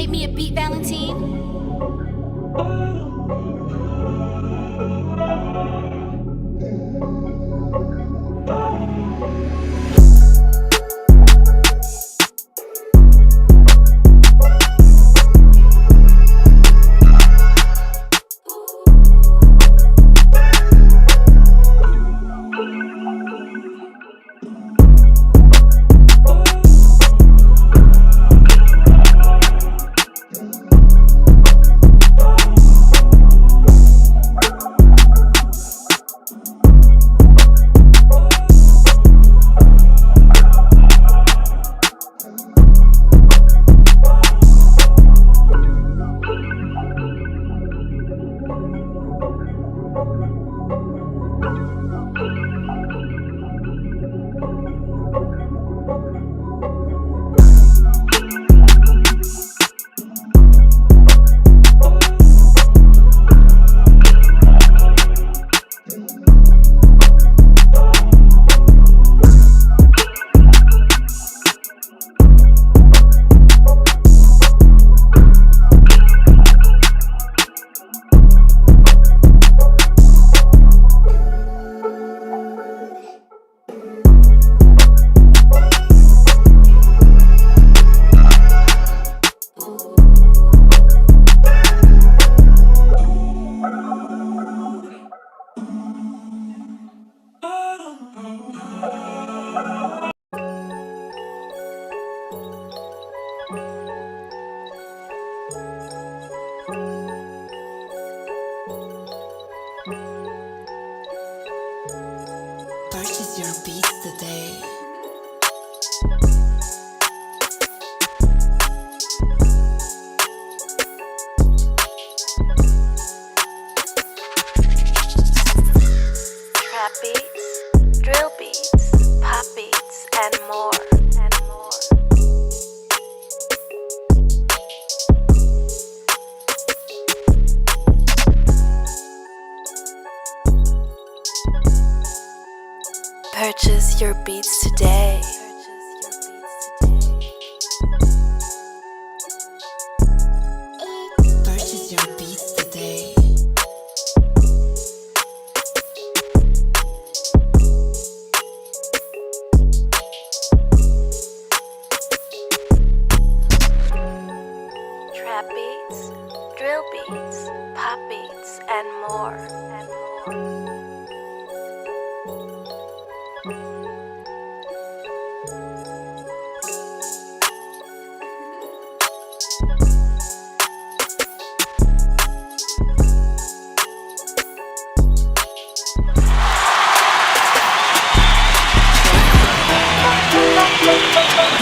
Create me a beat, Valentine. Purchase your beats today. Trap beats, drill beats, pop beats, and more. Purchase your beats today. Purchase your beats today. Trap beats, drill beats, pop beats, and more.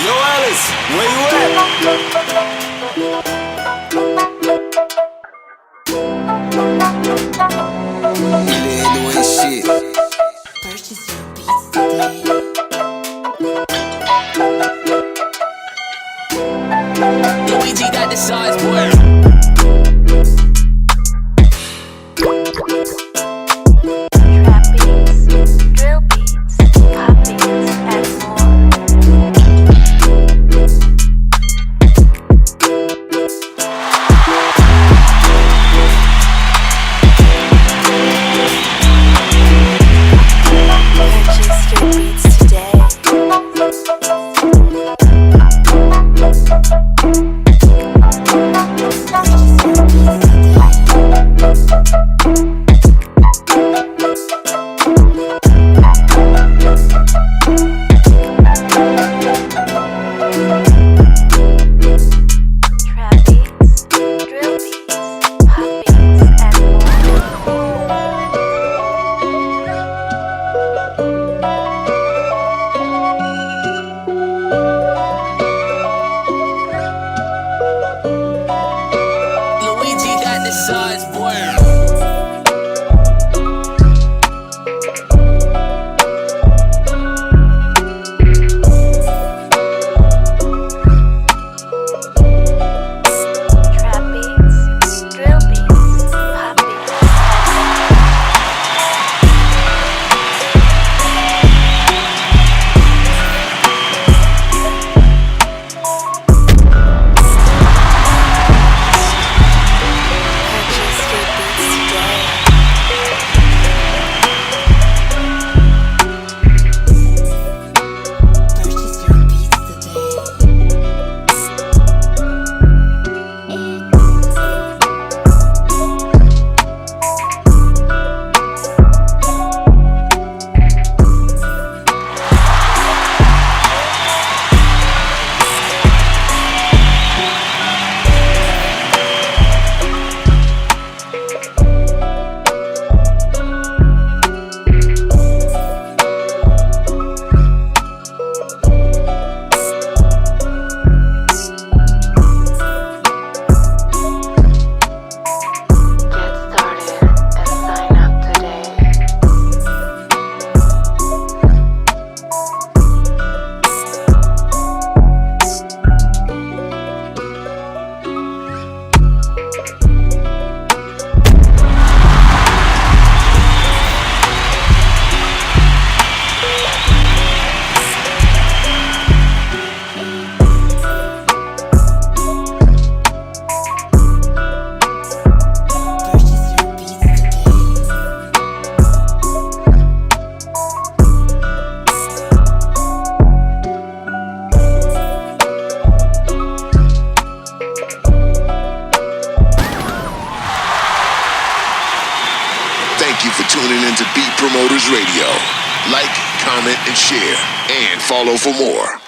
Yo, Alice, where you at? You ain't doing shit. Purchase your beats today. Luigi got the size, boy. Trap beats, drill beats, pop beats, and more. Purchase your beats today. Purchase Beat Promoters Radio. Like, comment, and share. And follow for more.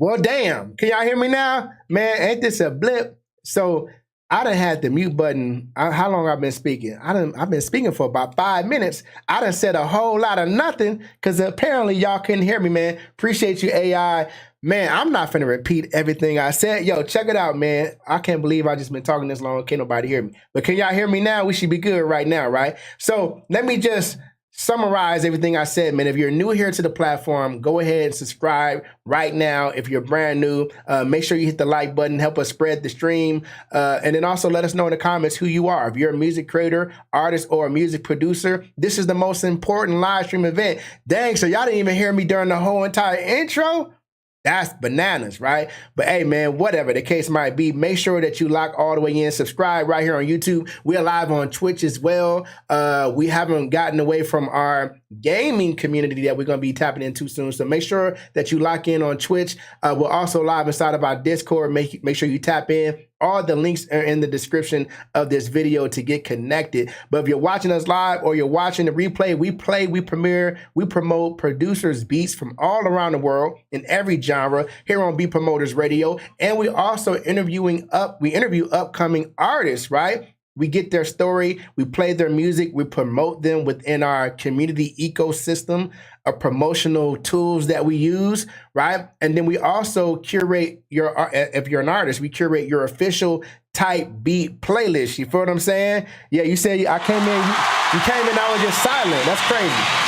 Well, damn. Can y'all hear me now? Man, ain't this a blip? So I done had the mute button. How long I've been speaking? I've been speaking for about 5 minutes. I done said a whole lot of nothing because apparently y'all couldn't hear me, man. Appreciate you, AI. Man, I'm not finna repeat everything I said. Yo, check it out, man. I can't believe I just been talking this long. Can't nobody hear me. But can y'all hear me now? We should be good right now, right? So let me just summarize everything I said, man. If you're new here to the platform, go ahead and subscribe right now. If you're brand new, make sure you hit the like button, help us spread the stream. And then also let us know in the comments who you are. If you're a music creator, artist, or a music producer, this is the most important live stream event. Dang, so y'all didn't even hear me during the whole entire intro? That's bananas, right? But hey, man, whatever the case might be, make sure that you lock all the way in. Subscribe right here on YouTube. We're live on Twitch as well. We haven't gotten away from our gaming community that we're going to be tapping into soon. So make sure that you lock in on Twitch. We're also live inside of our Discord. Make sure you tap in. All the links are in the description of this video to get connected. But if you're watching us live or you're watching the replay, we play, we premiere, we promote producers' beats from all around the world in every genre here on Beat Promoters Radio. And we also interview upcoming artists, right? We get their story, we play their music, we promote them within our community ecosystem of promotional tools that we use, right? And then we also curate if you're an artist, we curate your official type beat playlist. You feel what I'm saying? Yeah, you said I came in, you came in, I was just silent. That's crazy.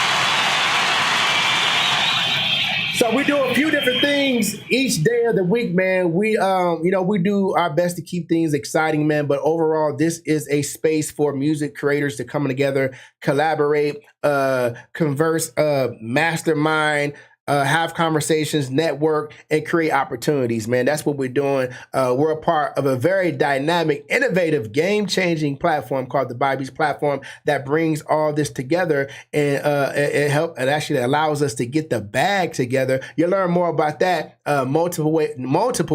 So we do a few different things each day of the week, man. We do our best to keep things exciting, man. But overall, this is a space for music creators to come together, collaborate, converse, mastermind, have conversations, network, and create opportunities, man. That's what we're doing. We're a part of a very dynamic, innovative, game-changing platform called the Bobby's platform that brings all this together, and it actually allows us to get the bag together. You'll learn more about that. Multiple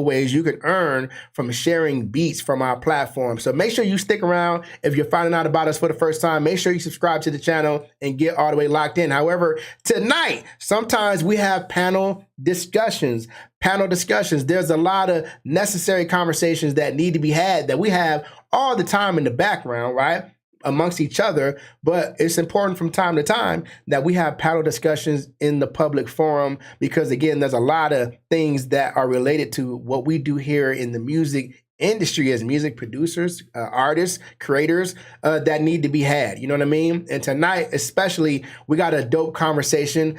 ways you can earn from sharing beats from our platform. So make sure you stick around. If you're finding out about us for the first time, make sure you subscribe to the channel and get all the way locked in. However, tonight, sometimes we have panel discussions. There's a lot of necessary conversations that need to be had that we have all the time in the background, right? Amongst each other, but it's important from time to time that we have panel discussions in the public forum, because again, there's a lot of things that are related to what we do here in the music industry as music producers, artists, creators, that need to be had. You know what I mean? And tonight, especially, we got a dope conversation.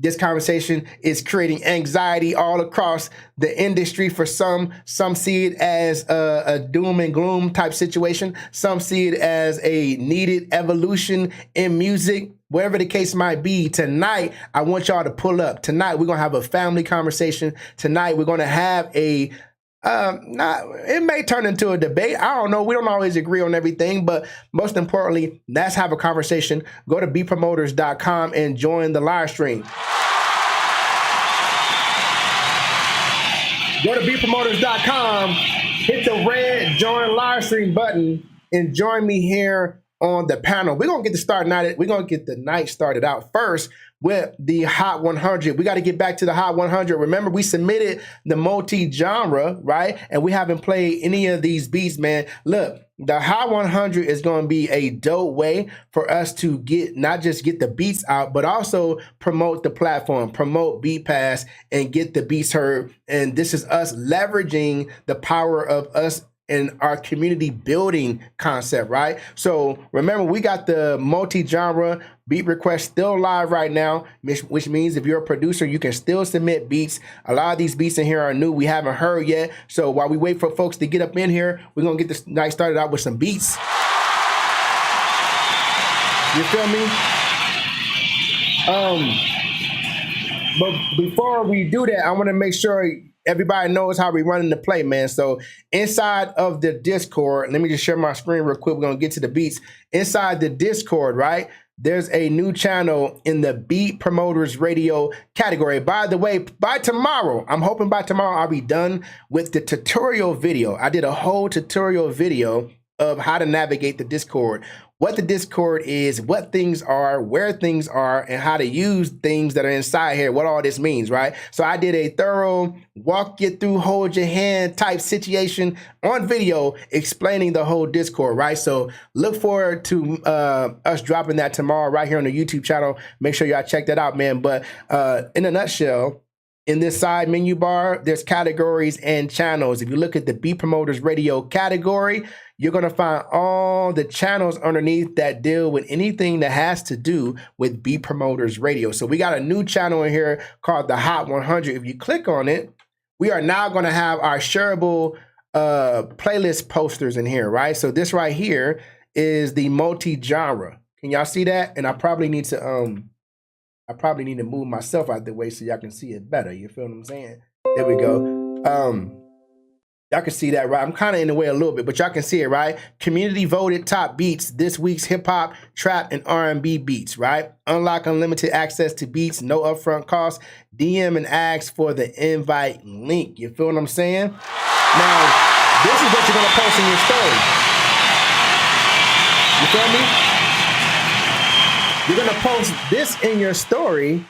This conversation is creating anxiety all across the industry for some. Some see it as a doom and gloom type situation. Some see it as a needed evolution in music. Whatever the case might be, tonight, I want y'all to pull up. Tonight, we're going to have a family conversation. Tonight, we're going to have it may turn into a debate. I don't know. We don't always agree on everything, but most importantly, let's have a conversation. Go to beatpromoters.com and join the live stream. Go to beatpromoters.com, hit the red join live stream button, and join me here on the panel. We're going to get the night started out first with the Hot 100. We got to get back to the Hot 100. Remember, we submitted the multi-genre, right? And we haven't played any of these beats, man. Look, the Hot 100 is going to be a dope way for us to not just get the beats out, but also promote the platform, promote Beat Pass, and get the beats heard. And this is us leveraging the power of us in our community building concept, right? So remember, we got the multi-genre beat request still live right now, which means if you're a producer, you can still submit beats. A lot of these beats in here are new, we haven't heard yet. So while we wait for folks to get up in here, we're gonna get this night started out with some beats. You feel me? But before we do that, I wanna make sure everybody knows how we run in the play, man. So inside of the Discord, let me just share my screen real quick. We're going to get to the beats. Inside the Discord, right, there's a new channel in the Beat Promoters Radio category. By the way, by tomorrow, I'm hoping by tomorrow I'll be done with the tutorial video. I did a whole tutorial video of how to navigate the Discord, what the Discord is, what things are, where things are, and how to use things that are inside here, what all this means, right? So I did a thorough walk you through, hold your hand type situation on video explaining the whole Discord, right? So look forward to us dropping that tomorrow right here on the YouTube channel. Make sure y'all check that out, man. But in a nutshell, in this side menu bar, there's categories and channels. If you look at the Beat Promoters Radio category, you're going to find all the channels underneath that deal with anything that has to do with Beat Promoters Radio. So we got a new channel in here called the Hot 100. If you click on it, we are now going to have our shareable playlist posters in here, right? So this right here is the multi-genre. Can y'all see that? And I probably need to move myself out the way so y'all can see it better. You feel what I'm saying? There we go. Y'all can see that, right? I'm kind of in the way a little bit, but y'all can see it, right? Community voted top beats, this week's hip hop, trap, and R&B beats, right? Unlock unlimited access to beats, no upfront cost. DM and ask for the invite link. You feel what I'm saying? Now, this is what you're gonna post in your story. You feel me? You're gonna post this in your story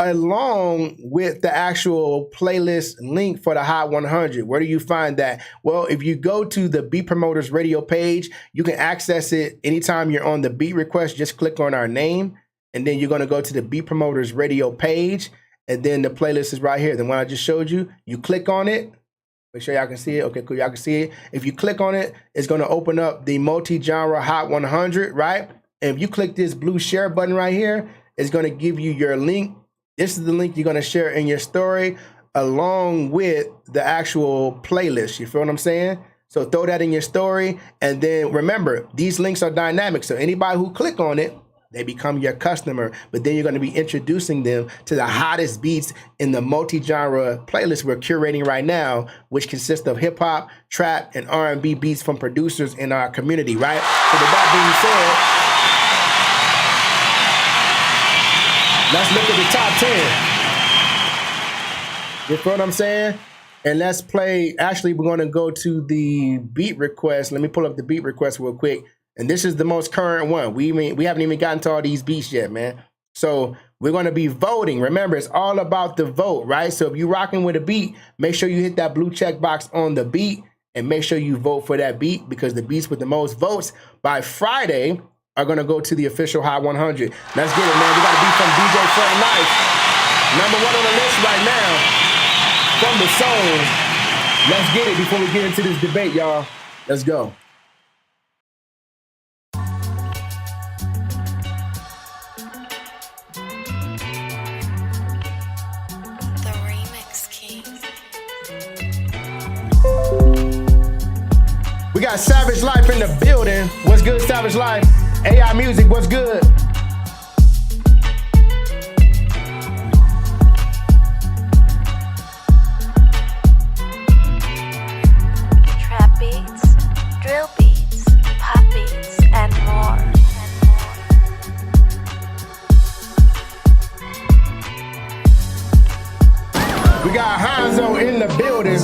along with the actual playlist link for the Hot 100. Where do you find that? Well, if you go to the Beat Promoters Radio page, you can access it anytime you're on the beat request. Just click on our name, and then you're going to go to the Beat Promoters Radio page, and then the playlist is right here. The one I just showed you, you click on it. Make sure y'all can see it. Okay, cool. Y'all can see it. If you click on it, it's going to open up the multi-genre Hot 100, right? And if you click this blue share button right here, it's going to give you your link. This is the link you're going to share in your story along with the actual playlist. You feel what I'm saying? So throw that in your story. And then remember, these links are dynamic. So anybody who click on it They become your customer, but then you're going to be introducing them to the hottest beats in the multi-genre playlist we're curating right now, which consists of hip hop, trap, and R&B beats from producers in our community, right? So with that being said, let's look at the top 10. You feel what I'm saying? And let's play. Actually, we're going to go to the beat request. Let me pull up the beat request real quick. And this is the most current one. We haven't even gotten to all these beats yet, man. So we're going to be voting. Remember, it's all about the vote, right? So if you're rocking with a beat, make sure you hit that blue check box on the beat and make sure you vote for that beat, because the beats with the most votes by Friday are going to go to the official Hot 100. Let's get it, man. We got a beat from DJ Frank Knife. #1 on the list right now. From the soul. Let's get it before we get into this debate, y'all. Let's go. The Remix King. We got Savage Life in the building. What's good, Savage Life? AI Music, what's good? Drill beats, pop beats, and more. We got Hanzo in the building.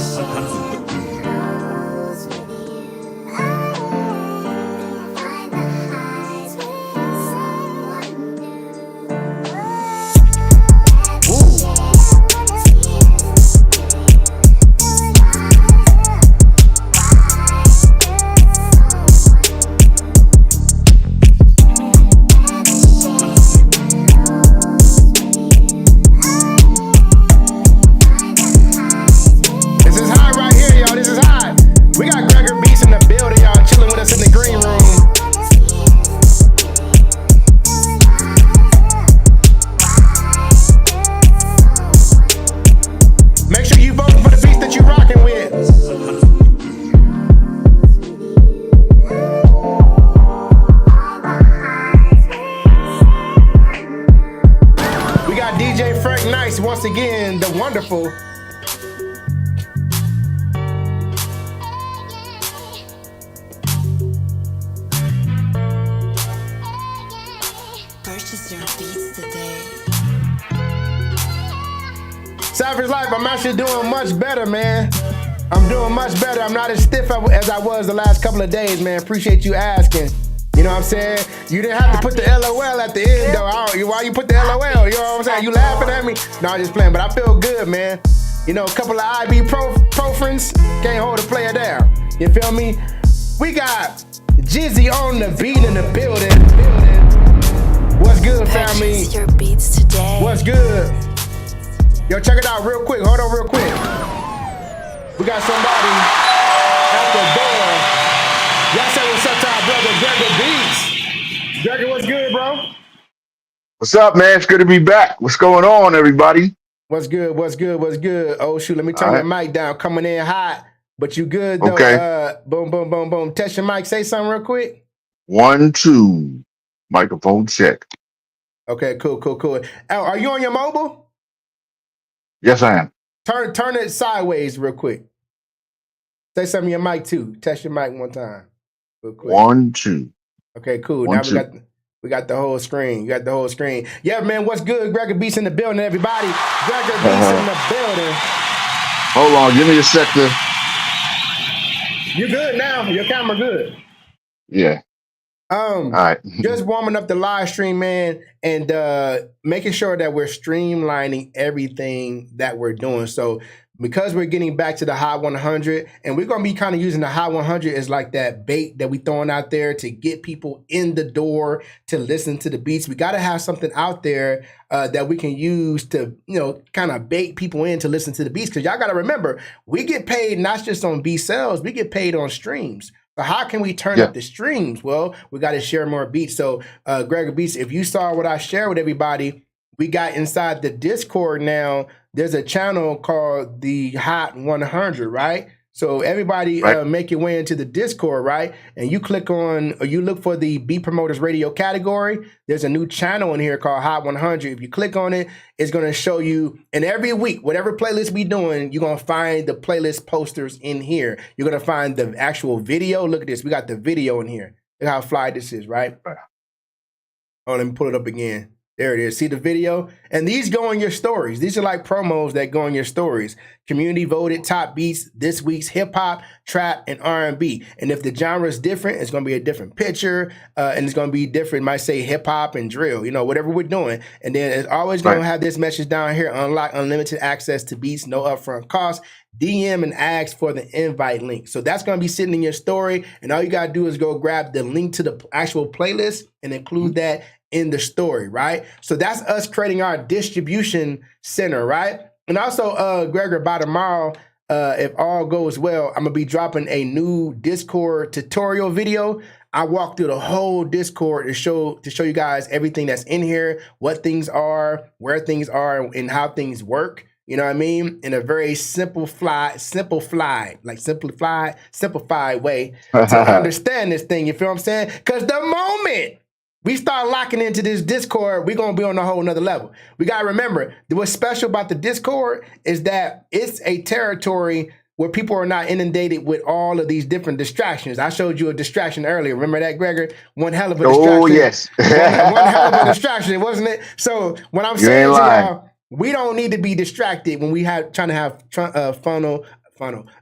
Once again, the wonderful Purchase your beats today. Savage Life. I'm actually doing much better, man. I'm doing much better. I'm not as stiff as I was the last couple of days, man. Appreciate you asking. You know what I'm saying? You didn't have to put the LOL at the end, though. Why you put the LOL? You know what I'm saying? You laughing at me? No, I'm just playing, but I feel good, man. You know, a couple of IB pro friends can't hold a player down. You feel me? We got Jizzy on the beat in the building. What's good, family? Purchase your beats today. What's good? Yo, check it out real quick. Hold on real quick. We got somebody at the door. Y'all say what's up to our brother Gregor Beats. Gregor, what's good, bro? What's up, man? It's good to be back. What's going on, everybody? What's good? What's good? What's good? Oh, shoot, let me turn that mic down. Coming in hot, but you good, though. Okay. Boom, boom, boom, boom. Test your mic. Say something real quick. 1, 2. Microphone check. Okay, cool, cool, cool. Oh, are you on your mobile? Yes, I am. Turn it sideways real quick. Say something in your mic, too. Test your mic one time. Real quick. 1, 2. Okay, cool. 1, Now 2. we got the whole screen. You got the whole screen. Yeah, man, what's good? Gregor Beats in the building, everybody. Gregor Beats in the building. Hold on, give me a second. You good now? Your camera good. Yeah. All right. Just warming up the live stream, man, and making sure that we're streamlining everything that we're doing. So because we're getting back to the Hot 100, and we're going to be kind of using the Hot 100 as like that bait that we throwing out there to get people in the door to listen to the beats. We got to have something out there that we can use to, you know, kind of bait people in to listen to the beats. Because y'all got to remember, we get paid not just on beat sales, we get paid on streams. So how can we turn up the streams? Well, we got to share more beats. So Gregor Beats, if you saw what I shared with everybody, we got inside the Discord now, there's a channel called the Hot 100, right? So everybody Right. make your way into the Discord, right? And you click on, or you look for the Beat Promoters Radio category. There's a new channel in here called Hot 100. If you click on it, it's going to show you, and every week, whatever playlist we doing, you're going to find the playlist posters in here. You're going to find the actual video. Look at this. We got the video in here. Look how fly this is, right? Oh, let me pull it up again. There it is. See the video? And these go in your stories. These are like promos that go in your stories. Community voted top beats this week's hip hop, trap, and R&B. And if the genre is different, it's going to be a different picture, and it's going to be different. It might say hip hop and drill, whatever we're doing. And then it's always going to have this message down here: unlock unlimited access to beats, no upfront cost. DM and ask for the invite link. So that's going to be sitting in your story. And all you got to do is go grab the link to the actual playlist and include that in the story, right? So that's us creating our distribution center, right? And also, Gregor, by tomorrow, if all goes well, I'm gonna be dropping a new Discord tutorial video. I walk through the whole Discord to show you guys everything that's in here, what things are, where things are, and how things work. You know what I mean? In a very simplified way to understand this thing. You feel what I'm saying? Because the moment we start locking into this Discord, we're going to be on a whole nother level. We got to remember, what's special about the Discord is that it's a territory where people are not inundated with all of these different distractions. I showed you a distraction earlier. Remember that, Gregor? One hell of a distraction. Oh, yes. one hell of a distraction, wasn't it? So what I'm saying is, y'all, we don't need to be distracted when we trying to have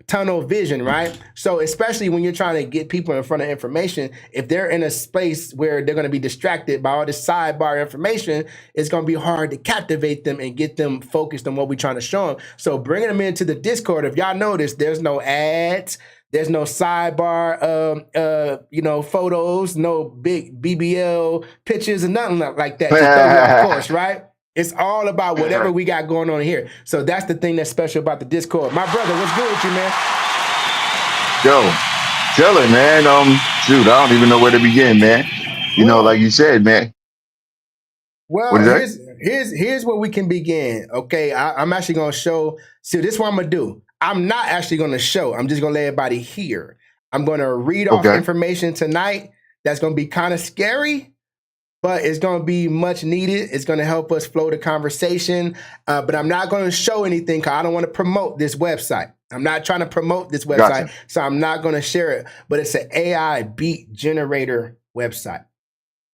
tunnel vision, right? So especially when you're trying to get people in front of information, if they're in a space where they're going to be distracted by all this sidebar information, it's going to be hard to captivate them and get them focused on what we're trying to show them. So bringing them into the Discord, if y'all notice, there's no ads, there's no sidebar, photos, no big BBL pictures and nothing like that. To throw you off course, right? It's all about whatever we got going on here. So that's the thing that's special about the Discord. My brother, what's good with you, man? Yo, tell it, man. Shoot, I don't even know where to begin, man. Like you said, man. Well, here's where we can begin. Okay, I'm actually gonna show. See, this is what I'm gonna do. I'm not actually gonna show. I'm just gonna let everybody hear. I'm gonna read off information tonight that's gonna be kind of scary, but it's going to be much needed. It's going to help us flow the conversation. But I'm not going to show anything because I don't want to promote this website. I'm not trying to promote this website, so I'm not going to share it. But it's an AI beat generator website.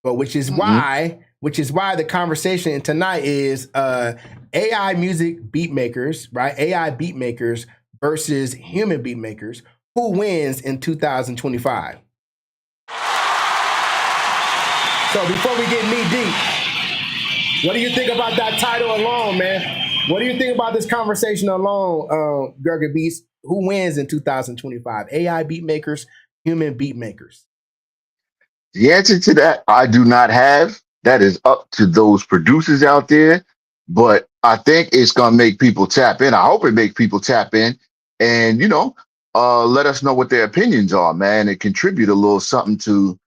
But which is why the conversation tonight is AI music beat makers, right? AI beat makers versus human beat makers. Who wins in 2025? So before we get knee deep, what do you think about that title alone, man? What do you think about this conversation alone, Gregor Beats? Who wins in 2025? AI beat makers, human beat makers? The answer to that, I do not have. That is up to those producers out there. But I think it's going to make people tap in. I hope it makes people tap in and, let us know what their opinions are, man, and contribute a little something to,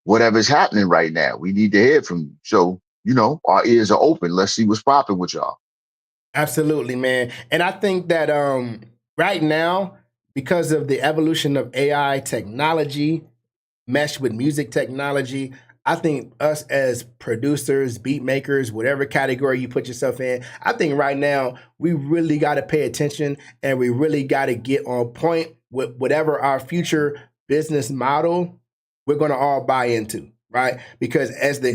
whatever's happening right now. We need to hear from you. So, our ears are open. Let's see what's popping with y'all. Absolutely, man. And I think that right now, because of the evolution of AI technology meshed with music technology, I think us as producers, beat makers, whatever category you put yourself in, I think right now we really got to pay attention and we really got to get on point with whatever our future business model we're going to all buy into, right? Because we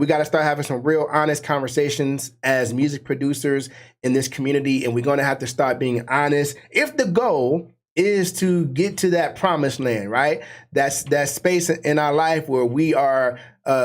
got to start having some real honest conversations as music producers in this community, and we're going to have to start being honest. If the goal is to get to that promised land, right? That's that space in our life where we are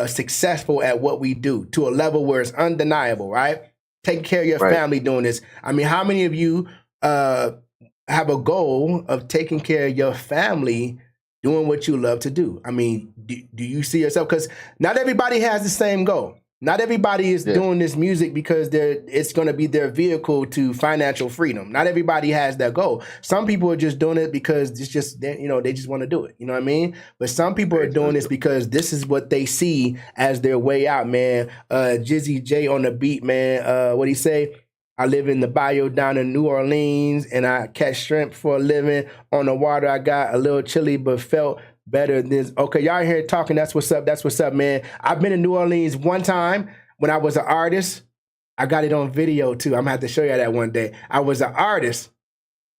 successful at what we do to a level where it's undeniable, right? Taking care of your family doing this. I mean, how many of you have a goal of taking care of your family doing what you love to do? I mean, do you see yourself? Because not everybody has the same goal. Not everybody is doing this music because it's going to be their vehicle to financial freedom. Not everybody has that goal. Some people are just doing it because it's just, they just want to do it. You know what I mean? But some people are doing this because this is what they see as their way out, man. Jizzy J on the beat, man. What'd he say? I live in the bayou down in New Orleans, and I catch shrimp for a living. On the water, I got a little chilly, but felt better than. Okay, y'all here talking. That's what's up. That's what's up, man. I've been in New Orleans one time when I was an artist. I got it on video too. I'm gonna have to show you that one day. I was an artist.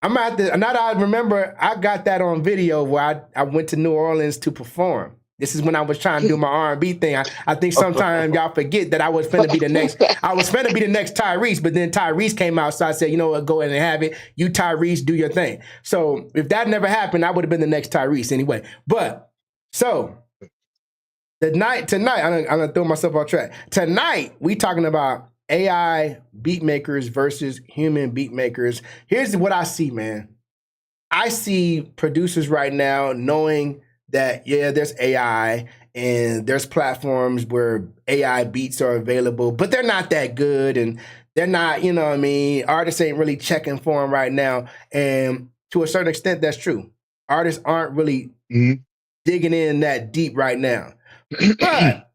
I'm gonna have to. Now that I remember, I got that on video where I went to New Orleans to perform. This is when I was trying to do my R&B thing. I think sometimes y'all forget that I was finna be the next. I was finna be the next Tyrese, but then Tyrese came out, so I said, you know what, go ahead and have it. You Tyrese, do your thing. So if that never happened, I would have been the next Tyrese anyway. But so tonight, I'm gonna throw myself off track. Tonight we talking about AI beat makers versus human beat makers. Here's what I see, man. I see producers right now knowing that, yeah, there's AI and there's platforms where AI beats are available, but they're not that good and they're not, you know what I mean? Artists ain't really checking for them right now. And to a certain extent, that's true. Artists aren't really digging in that deep right now. But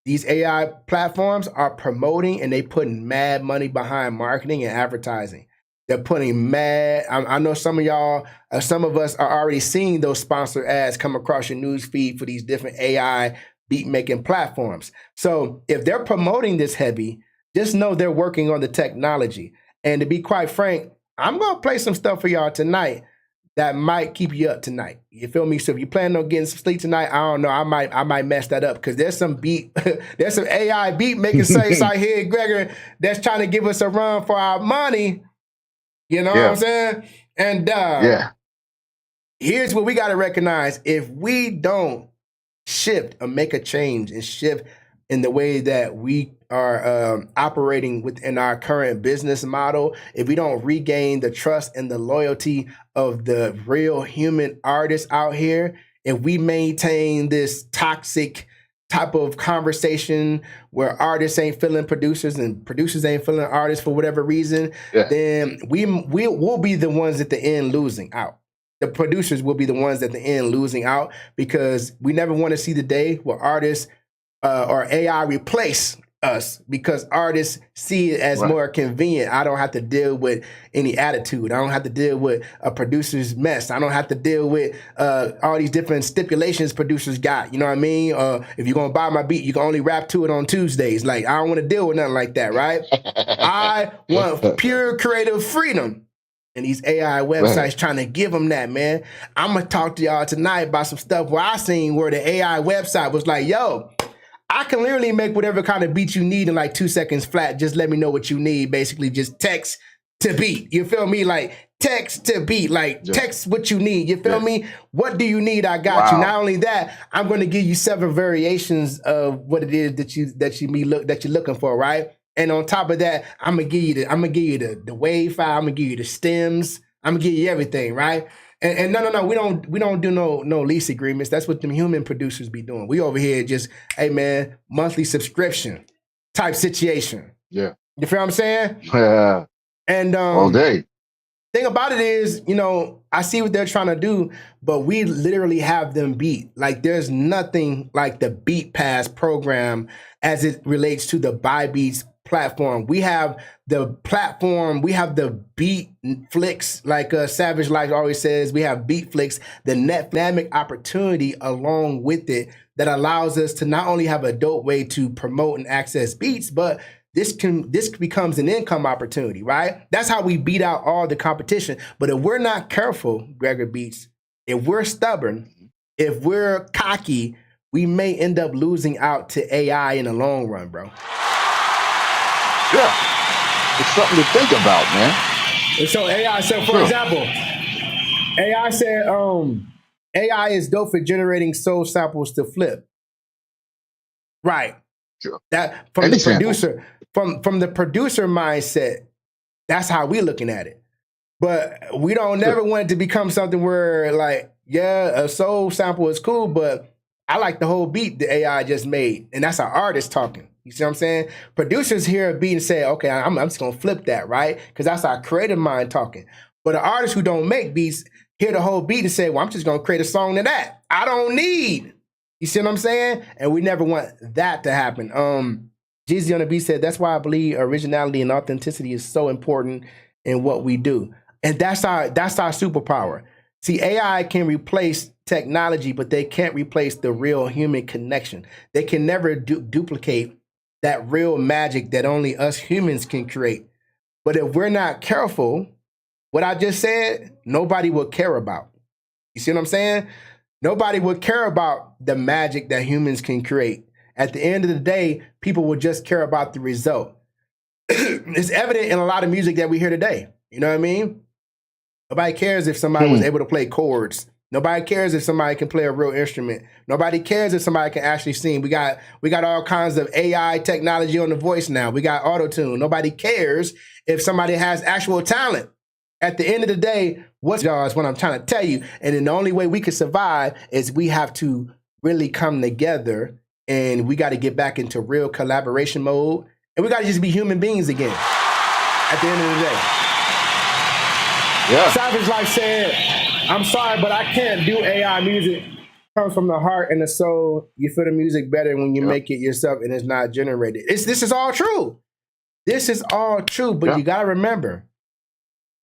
these AI platforms are promoting and they putting mad money behind marketing and advertising. They're putting mad. I know some of y'all, some of us are already seeing those sponsored ads come across your news feed for these different AI beat making platforms. So if they're promoting this heavy, just know they're working on the technology. And to be quite frank, I'm gonna play some stuff for y'all tonight that might keep you up tonight. You feel me? So if you plan on getting some sleep tonight, I don't know. I might mess that up because there's some there's some AI beat making sites out here, Gregor, that's trying to give us a run for our money. You know what I'm saying? And here's what we got to recognize. If we don't shift or make a change and shift in the way that we are operating within our current business model, if we don't regain the trust and the loyalty of the real human artists out here, if we maintain this toxic type of conversation where artists ain't feeling producers and producers ain't feeling artists for whatever reason, then we'll be the ones at the end losing out. The producers will be the ones at the end losing out because we never want to see the day where artists or AI replace us because artists see it as more convenient. I don't have to deal with any attitude. I don't have to deal with a producer's mess. I don't have to deal with all these different stipulations producers got. You know what I mean? If you're going to buy my beat, you can only rap to it on Tuesdays. Like, I don't want to deal with nothing like that, right? I want pure creative freedom. And these AI websites trying to give them that, man. I'm going to talk to y'all tonight about some stuff where I seen where the AI website was like, yo, I can literally make whatever kind of beat you need in like 2 seconds flat. Just let me know what you need. Basically, just text to beat. You feel me? Like text to beat. Like text what you need. You feel me? What do you need? I got you. Not only that, I'm going to give you several variations of what it is that you're looking for, right? And on top of that, I'm gonna give you the wave file. I'm gonna give you the stems. I'm gonna give you everything, right? And no, we don't do no lease agreements. That's what the human producers be doing. We over here just, hey man, monthly subscription type situation. Yeah. You feel what I'm saying? Yeah. And all day. Thing about it is, you know, I see what they're trying to do, but we literally have them beat. Like there's nothing like the Beat Pass program as it relates to the Buy Beats platform. We have the platform, we have the Beat Flicks, like Savage Life always says, we have Beat Flicks, the dynamic opportunity along with it that allows us to not only have a dope way to promote and access beats, but this becomes an income opportunity, right? That's how we beat out all the competition. But if we're not careful, Gregor Beats, if we're stubborn, if we're cocky, we may end up losing out to AI in the long run, bro. Yeah, it's something to think about, man. And so AI said, for example, AI said, AI is dope for generating soul samples to flip. Right. Sure. That from the producer, from the producer mindset, that's how we looking at it. But we don't never want it to become something where like, yeah, a soul sample is cool, but I like the whole beat the AI just made. And that's an artist talking. You see what I'm saying? Producers hear a beat and say, okay, I'm just going to flip that, right? Because that's our creative mind talking. But an artist who don't make beats hear the whole beat and say, well, I'm just going to create a song to that. I don't need. You see what I'm saying? And we never want that to happen. Jeezy on the beat said, that's why I believe originality and authenticity is so important in what we do. And that's our superpower. See, AI can replace technology, but they can't replace the real human connection. They can never duplicate that real magic that only us humans can create. But if we're not careful, what I just said, nobody will care about. You see what I'm saying? Nobody would care about the magic that humans can create. At the end of the day, people will just care about the result. It's evident in a lot of music that we hear today. You know what I mean? Nobody cares if somebody was able to play chords. Nobody cares if somebody can play a real instrument. Nobody cares if somebody can actually sing. We got all kinds of AI technology on the voice now. We got auto-tune. Nobody cares if somebody has actual talent. At the end of the day, what I'm trying to tell you. And then the only way we can survive is we have to really come together, and we got to get back into real collaboration mode. And we got to just be human beings again at the end of the day. Yeah. Savage Life said, I'm sorry, but I can't do AI music. It comes from the heart and the soul. You feel the music better when you make it yourself and it's not generated. This is all true. This is all true, but you got to remember,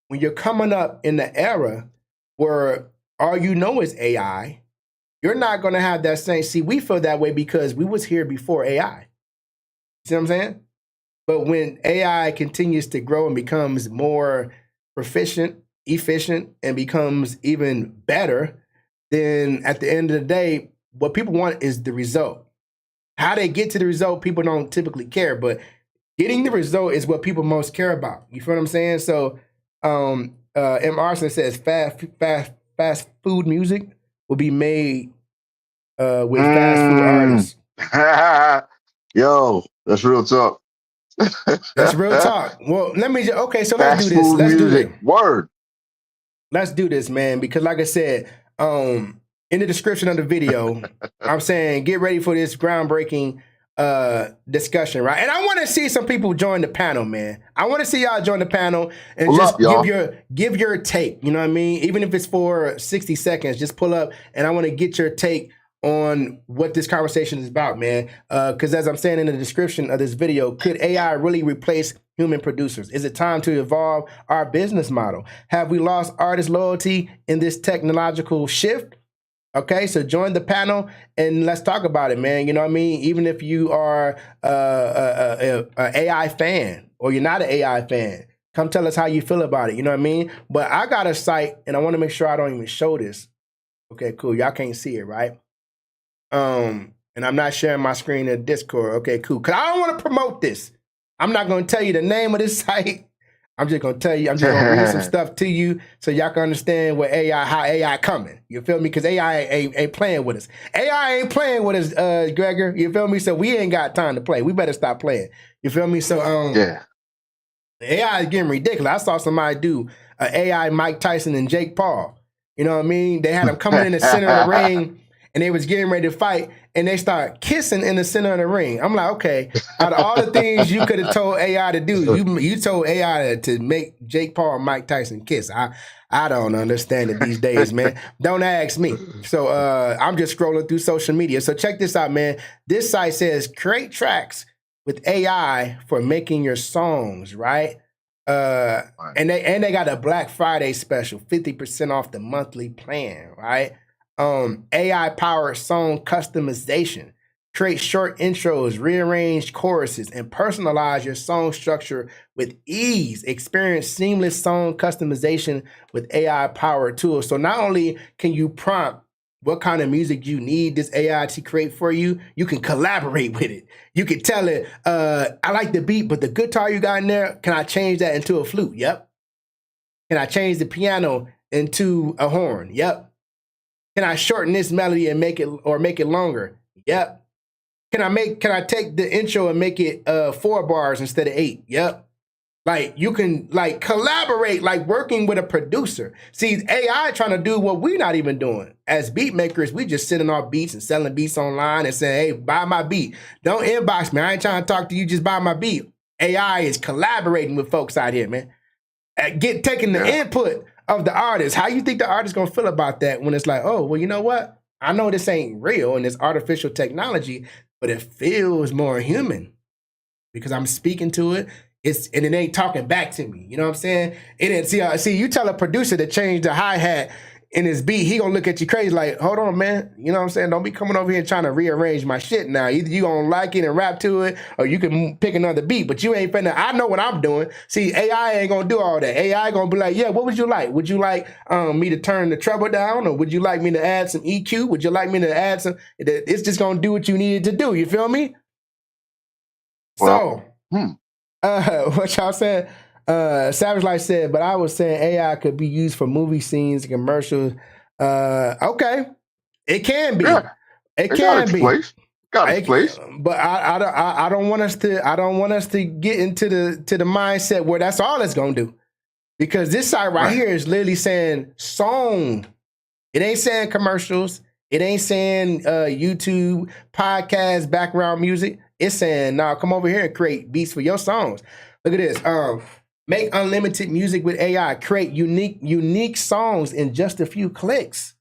when you're coming up in the era where all you know is AI, you're not going to have that same. See, we feel that way because we was here before AI. See what I'm saying? But when AI continues to grow and becomes more proficient, efficient, and becomes even better, then at the end of the day, what people want is the result. How they get to the result, people don't typically care, but getting the result is what people most care about. You feel what I'm saying? So M. Arson says fast food music will be made with fast food artists. Yo, that's real talk. That's real talk. Well, let me okay, so fast let's do this. Food Let's music. do this. Word. Let's do this, man, because like I said, in the description of the video, I'm saying get ready for this groundbreaking discussion, right? And I want to see some people join the panel, man. I want to see y'all join the panel and pull just up, give your take. You know what I mean? Even if it's for 60 seconds, just pull up, and I want to get your take on what this conversation is about, man. Because as I'm saying in the description of this video, could AI really replace human producers? Is it time to evolve our business model? Have we lost artist loyalty in this technological shift? Okay, so join the panel and let's talk about it, man. You know what I mean? Even if you are a AI fan or you're not an AI fan, come tell us how you feel about it. You know what I mean? But I got a site, and I want to make sure I don't even show this. Okay, cool. Y'all can't see it, right? And I'm not sharing my screen in Discord. Okay, cool. Because I don't want to promote this. I'm not going to tell you the name of this site. I'm just going to tell you, I'm just going to read some stuff to you so y'all can understand what how AI coming. You feel me? Because AI ain't playing with us. AI ain't playing with us, Gregor. You feel me? So we ain't got time to play. We better stop playing. You feel me? So AI is getting ridiculous. I saw somebody do an AI Mike Tyson and Jake Paul. You know what I mean? They had them coming in the center of the ring, and they was getting ready to fight, and they start kissing in the center of the ring. I'm like, okay, out of all the things you could have told AI to do, you told AI to make Jake Paul and Mike Tyson kiss. I don't understand it these days, man. Don't ask me. So I'm just scrolling through social media. So check this out, man. This site says create tracks with AI for making your songs, right? And they got a Black Friday special, 50% off the monthly plan, right? AI powered song customization. Create short intros, rearrange choruses, and personalize your song structure with ease. Experience seamless song customization with AI powered tools. So not only can you prompt what kind of music you need this AI to create for you, you can collaborate with it. You can tell it, I like the beat, but the guitar you got in there, can I change that into a flute? Yep. Can I change the piano into a horn? Yep. Can I shorten this melody and make it longer? Yep. Can I take the intro and make it 4 bars instead of 8? Yep. Like you can like collaborate, like working with a producer. See, AI trying to do what we're not even doing. As beat makers, we just sitting our beats and selling beats online and saying, hey, buy my beat. Don't inbox me. I ain't trying to talk to you, just buy my beat. AI is collaborating with folks out here, man. Taking the input of the artist. How you think the artist gonna feel about that when it's like, oh, well, you know what? I know this ain't real and it's artificial technology, but it feels more human. because I'm speaking to it. And it ain't talking back to me. You know what I'm saying? It didn't see. You tell a producer to change the hi-hat in his beat, he gonna look at you crazy like, hold on, man. You know what I'm saying? Don't be coming over here trying to rearrange my shit now. Either you gonna like it and rap to it, or you can pick another beat, but you ain't finna. I know what I'm doing. See, AI ain't gonna do all that. AI gonna be like, yeah, what would you like? Would you like me to turn the treble down, or would you like me to add some EQ? Would you like me to add some? It's just gonna do what you needed to do. You feel me? Well, What y'all said? Savage Life said, but I was saying AI could be used for movie scenes, commercials. Okay, it can be. yeah, It it got can its be. place. Got its place. But I don't want us to. I don't want us to get into the mindset where that's all it's gonna do, because this side right here is literally saying song. It ain't saying commercials. It ain't saying YouTube, podcast, background music. It's saying, nah, come over here and create beats for your songs. Look at this. Make unlimited music with AI. Create unique songs in just a few clicks.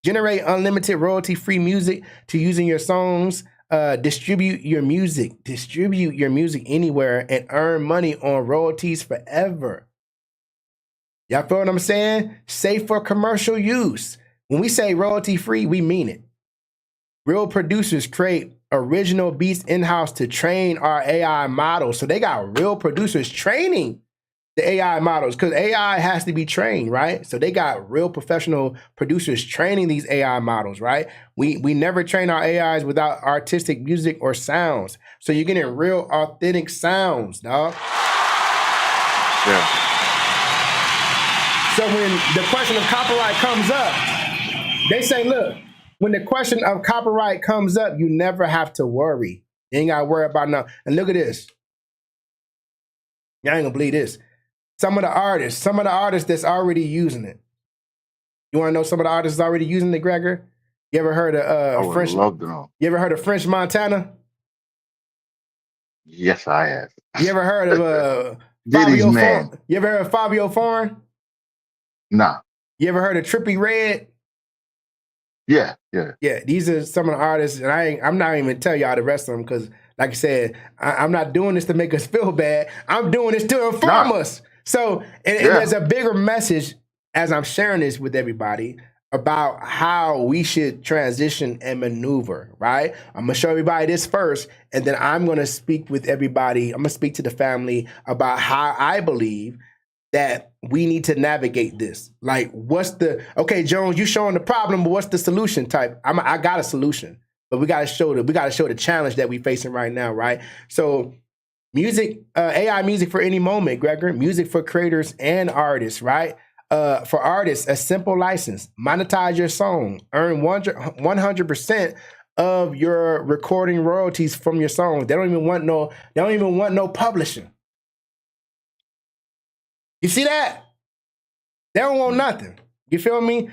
Generate unlimited royalty-free music to use in your songs. Distribute your music anywhere and earn money on royalties forever. Y'all feel what I'm saying? Safe for commercial use. When we say royalty-free, we mean it. Real producers create original beats in-house to train our AI models. So they got real producers training the AI models, because AI has to be trained, right? So they got real professional producers training these AI models, right? We never train our AIs without artistic music or sounds. So you're getting real authentic sounds, dog. Yeah. So when the question of copyright comes up, they say, look, when the question of copyright comes up, you never have to worry. You ain't got to worry about nothing. And look at this. Y'all ain't gonna believe this. Some of the artists that's already using it. You want to know some of the artists already using it, Gregor? You ever heard of I would French? love to know. You ever heard of French Montana? Yes, I have. You ever heard of Diddy's Fabio man. Foreign? You ever heard of Fabio Foreign? Nah. You ever heard of Trippie Redd? Yeah. Yeah, these are some of the artists, and I'm not even tell y'all the rest of them, because, like I said, I'm not doing this to make us feel bad. I'm doing this to inform us. So, and there's a bigger message as I'm sharing this with everybody about how we should transition and maneuver, right? I'm gonna show everybody this first, and then I'm gonna speak with everybody. I'm gonna speak to the family about how I believe that we need to navigate this. Like, okay, Jones, you showing the problem, but what's the solution type? I got a solution, but we gotta show the challenge that we facing right now, right? So music, AI music for any moment, Gregor. Music for creators and artists, right? For artists, a simple license. Monetize your song. Earn 100% of your recording royalties from your song. They don't even want no publishing. You see that? They don't want nothing. You feel me?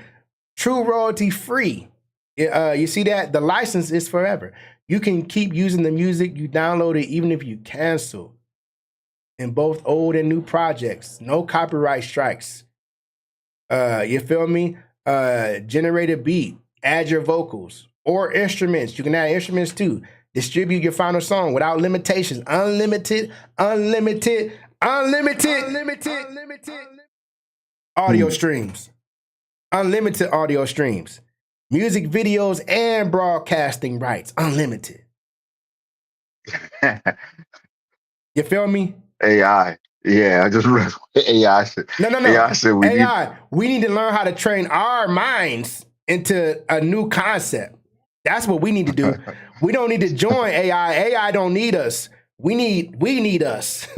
True royalty free. You see that? The license is forever. You can keep using the music you downloaded even if you cancel. In both old and new projects. No copyright strikes. You feel me? Generate a beat. Add your vocals. Or instruments. You can add instruments too. Distribute your final song without limitations. Unlimited audio streams. Unlimited audio streams. Music videos and broadcasting rights. Unlimited. You feel me? AI. Yeah, I just read what AI said. No. AI said we need to learn how to train our minds into a new concept. That's what we need to do. We don't need to join AI. AI don't need us. We need us.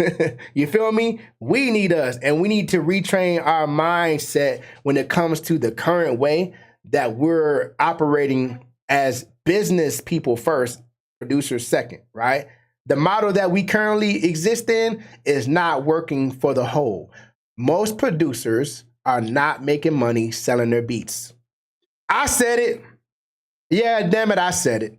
You feel me? We need us. And we need to retrain our mindset when it comes to the current way that we're operating as business people first, producers second, right? The model that we currently exist in is not working for the whole. Most producers are not making money selling their beats. I said it. Yeah, damn it, I said it.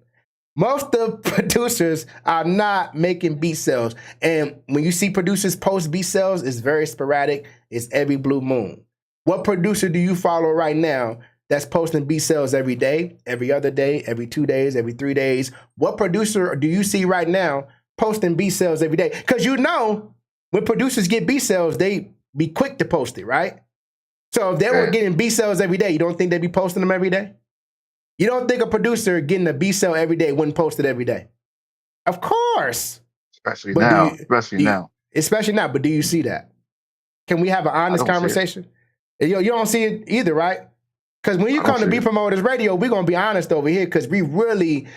Most of the producers are not making beat sales. And when you see producers post beat sales, it's very sporadic. It's every blue moon. What producer do you follow right now that's posting beat sales every day, every other day, every 2 days, every 3 days? What producer do you see right now posting beat sales every day. Because you know, when producers get beat sales, they be quick to post it, right? So if they were getting beat sales every day, you don't think they'd be posting them every day? You don't think a producer getting a beat sale every day wouldn't post it every day? Of course. Especially But now. Especially now. But do you see that? Can we have an honest conversation? You don't see it either, right? Because when you come to Beat Promoters Radio, we're going to be honest over here because we really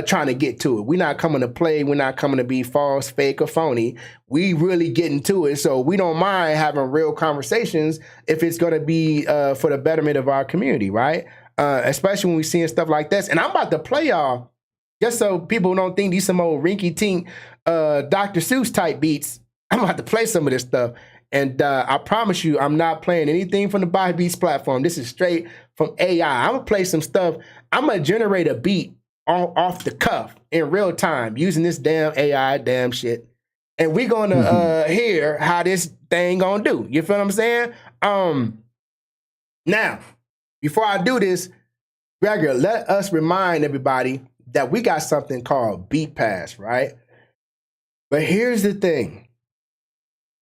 trying to get to it. We're not coming to play. We're not coming to be false, fake, or phony. We really getting to it. So we don't mind having real conversations if it's going to be for the betterment of our community, right? Especially when we're seeing stuff like this. And I'm about to play y'all, just so people don't think these some old rinky-tink Dr. Seuss type beats. I'm about to play some of this stuff. And I promise you, I'm not playing anything from the Buy Beats platform. This is straight from AI. I'm going to play some stuff. I'm going to generate a beat off the cuff in real time using this damn AI damn shit. And we're going to hear how this thing going to do. You feel what I'm saying? Now, before I do this, Gregor, let us remind everybody that we got something called Beat Pass, right? But here's the thing.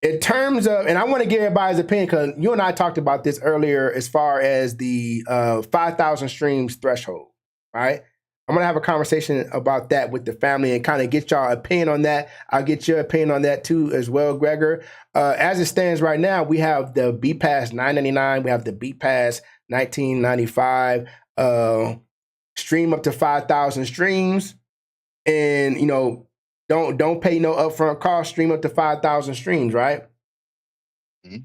In terms of, and I want to get everybody's opinion because you and I talked about this earlier as far as the 5,000 streams threshold, right? I'm going to have a conversation about that with the family and kind of get y'all opinion on that. I'll get your opinion on that too as well, Gregor. As it stands right now, we have the Beat Pass $9.99. We have the Beat Pass $19.95. Stream up to 5,000 streams. And, you know, don't pay no upfront cost. Stream up to 5,000 streams, right? Mm-hmm.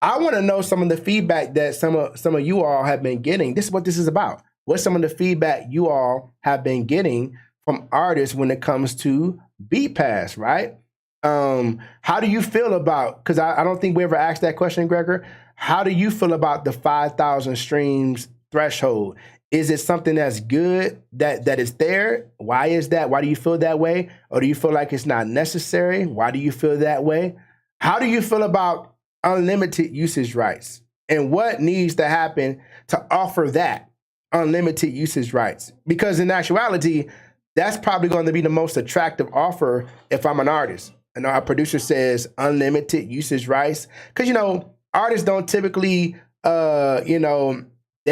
I want to know some of the feedback that some of you all have been getting. This is what this is about. What's some of the feedback you all have been getting from artists when it comes to Beat Pass, right? How do you feel about, because I don't think we ever asked that question, Gregor. How do you feel about the 5,000 streams threshold? Is it something that's good that is there? Why is that? Why do you feel that way? Or do you feel like it's not necessary? Why do you feel that way? How do you feel about unlimited usage rights? And what needs to happen to offer that unlimited usage rights? Because in actuality, that's probably going to be the most attractive offer if I'm an artist. And our producer says unlimited usage rights. Because, you know, artists don't typically, they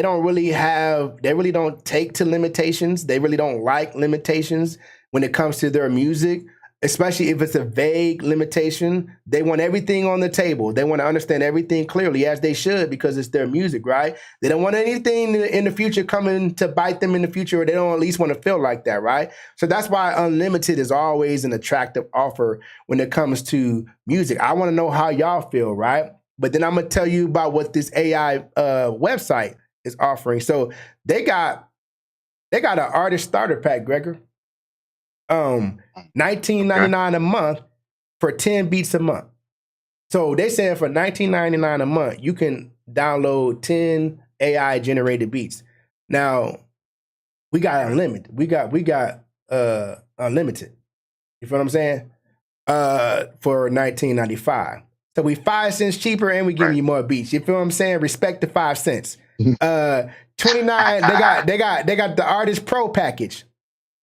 really don't take to limitations. They really don't like limitations when it comes to their music, especially if it's a vague limitation. They want everything on the table. They want to understand everything clearly, as they should, because it's their music, right? They don't want anything in the future coming to bite them in the future, or they don't at least want to feel like that, right? So that's why unlimited is always an attractive offer when it comes to music. I want to know how y'all feel, right? But then I'm going to tell you about what this AI website is offering. So they got an artist starter pack, Gregor. $19.99 a month for 10 beats a month. So they said for $19.99 a month, you can download 10 AI generated beats. Now we got unlimited. We got unlimited. You feel what I'm saying? For $19.95. So we 5 cents cheaper and we giving you more beats. You feel what I'm saying? Respect the 5 cents. 29. They got the Artist Pro package,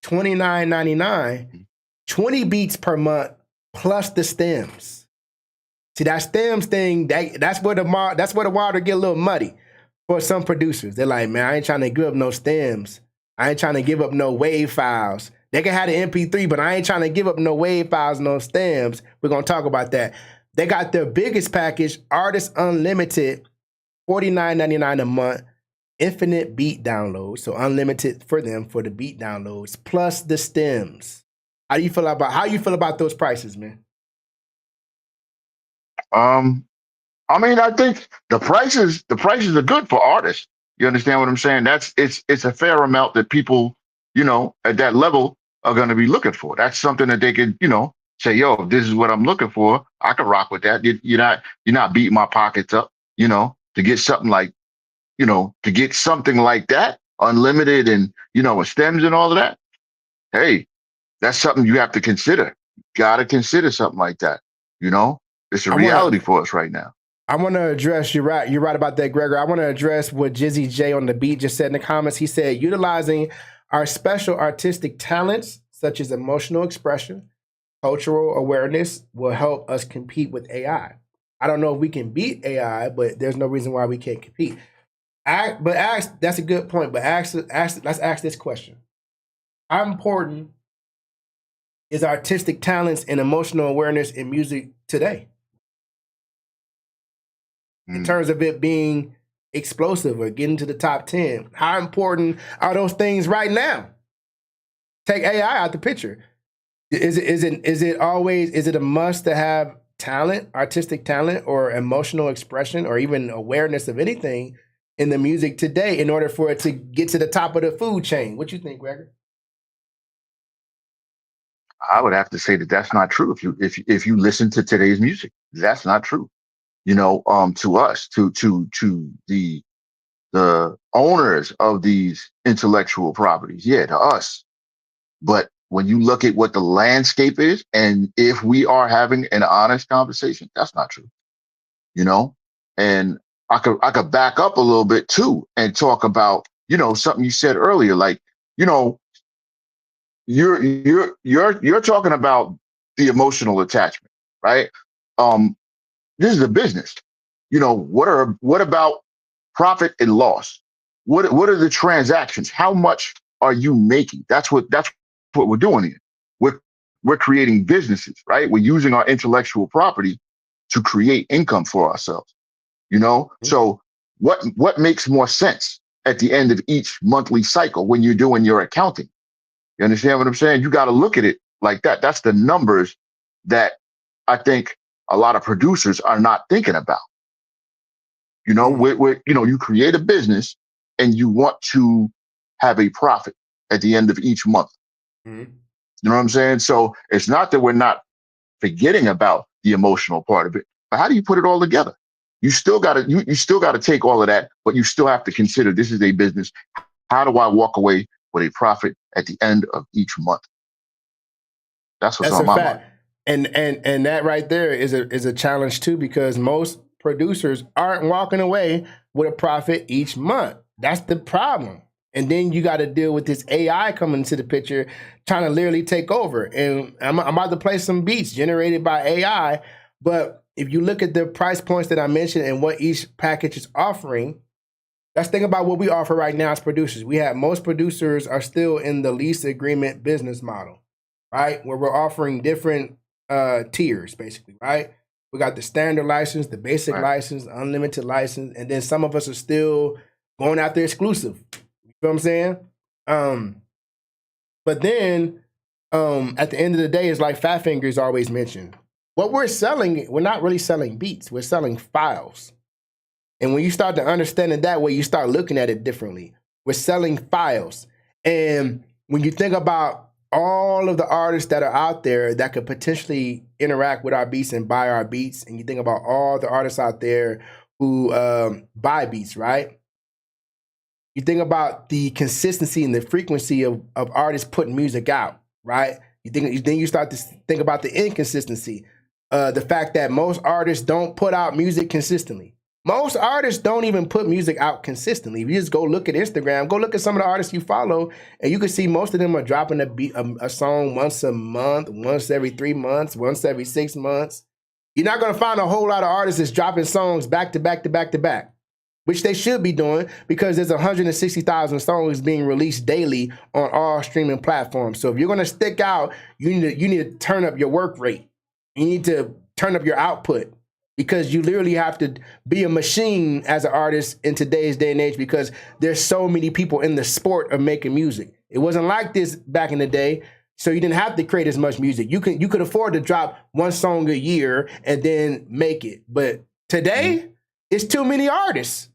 $29.99, 20 beats per month plus the stems. See, that stems thing, that's where the water get a little muddy for some producers. They're like, man, I ain't trying to give up no stems. I ain't trying to give up no wave files. They can have the MP3, but I ain't trying to give up no wave files, no stems. We're gonna talk about that. They got their biggest package, Artist Unlimited, $49.99 a month, infinite beat downloads, so unlimited for them for the beat downloads plus the stems. How you feel about those prices, man? I mean, I think the prices are good for artists. You understand what I'm saying? It's a fair amount that people, at that level are going to be looking for. That's something that they could, say, yo, this is what I'm looking for. I can rock with that. You're not beating my pockets up, to get something like, that, unlimited and, with stems and all of that. Hey, that's something you have to consider. Got to consider something like that. It's a reality for us right now. I want to address, you're right about that, Gregor. I want to address what Jizzy J on the beat just said in the comments. He said, utilizing our special artistic talents such as emotional expression, cultural awareness will help us compete with AI. I don't know if we can beat AI, but there's no reason why we can't compete. That's a good point. But let's ask this question: how important is artistic talents and emotional awareness in music today, in terms of it being explosive or getting to the top 10? How important are those things right now? Take AI out the picture. Is it a must to have talent, artistic talent, or emotional expression, or even awareness of anything in the music today in order for it to get to the top of the food chain? What you think, Gregor? I would have to say that that's not true. If you listen to today's music, that's not true. To us, to the owners of these intellectual properties, yeah, to us. But when you look at what the landscape is, and if we are having an honest conversation, that's not true. You know, and I could back up a little bit too and talk about something you said earlier, like you know you're talking about the emotional attachment, right? This is a business. What about profit and loss? What are the transactions? How much are you making? That's what we're doing here. We're creating businesses, right? We're using our intellectual property to create income for ourselves. So what makes more sense at the end of each monthly cycle when you're doing your accounting? You understand what I'm saying? You got to look at it like that. That's the numbers that I think a lot of producers are not thinking about. You create a business and you want to have a profit at the end of each month. Mm-hmm. You know what I'm saying? So it's not that we're not forgetting about the emotional part of it, but how do you put it all together? You still got to you still got to take all of that, but you still have to consider this is a business. How do I walk away with a profit at the end of each month? That's what's That's on a my mind. fact. And that right there is a challenge too, because most producers aren't walking away with a profit each month. That's the problem. And then you got to deal with this AI coming into the picture, trying to literally take over. And I'm about to play some beats generated by AI. But if you look at the price points that I mentioned and what each package is offering, let's think about what we offer right now as producers. Most producers are still in the lease agreement business model, right? Where we're offering different tiers, basically, right? We got the standard license, the basic Right. license, unlimited license, and then some of us are still going after exclusive. You know what I'm saying? But then at the end of the day, it's like Fat Fingers always mentioned. What we're selling, we're not really selling beats, we're selling files. And when you start to understand it that way, you start looking at it differently. We're selling files. And when you think about all of the artists that are out there that could potentially interact with our beats and buy our beats, and you think about all the artists out there who buy beats, right? You think about the consistency and the frequency of artists putting music out, right? Then you start to think about the inconsistency. The fact that most artists don't put out music consistently. Most artists don't even put music out consistently. If you just go look at Instagram, go look at some of the artists you follow, and you can see most of them are dropping a song once a month, once every 3 months, once every 6 months. You're not going to find a whole lot of artists that's dropping songs back to back to back to back, which they should be doing because there's 160,000 songs being released daily on all streaming platforms. So if you're going to stick out, you need to turn up your work rate. You need to turn up your output, because you literally have to be a machine as an artist in today's day and age, because there's so many people in the sport of making music. It wasn't like this back in the day, so you didn't have to create as much music. You could afford to drop one song a year and then make it. But today, it's too many artists.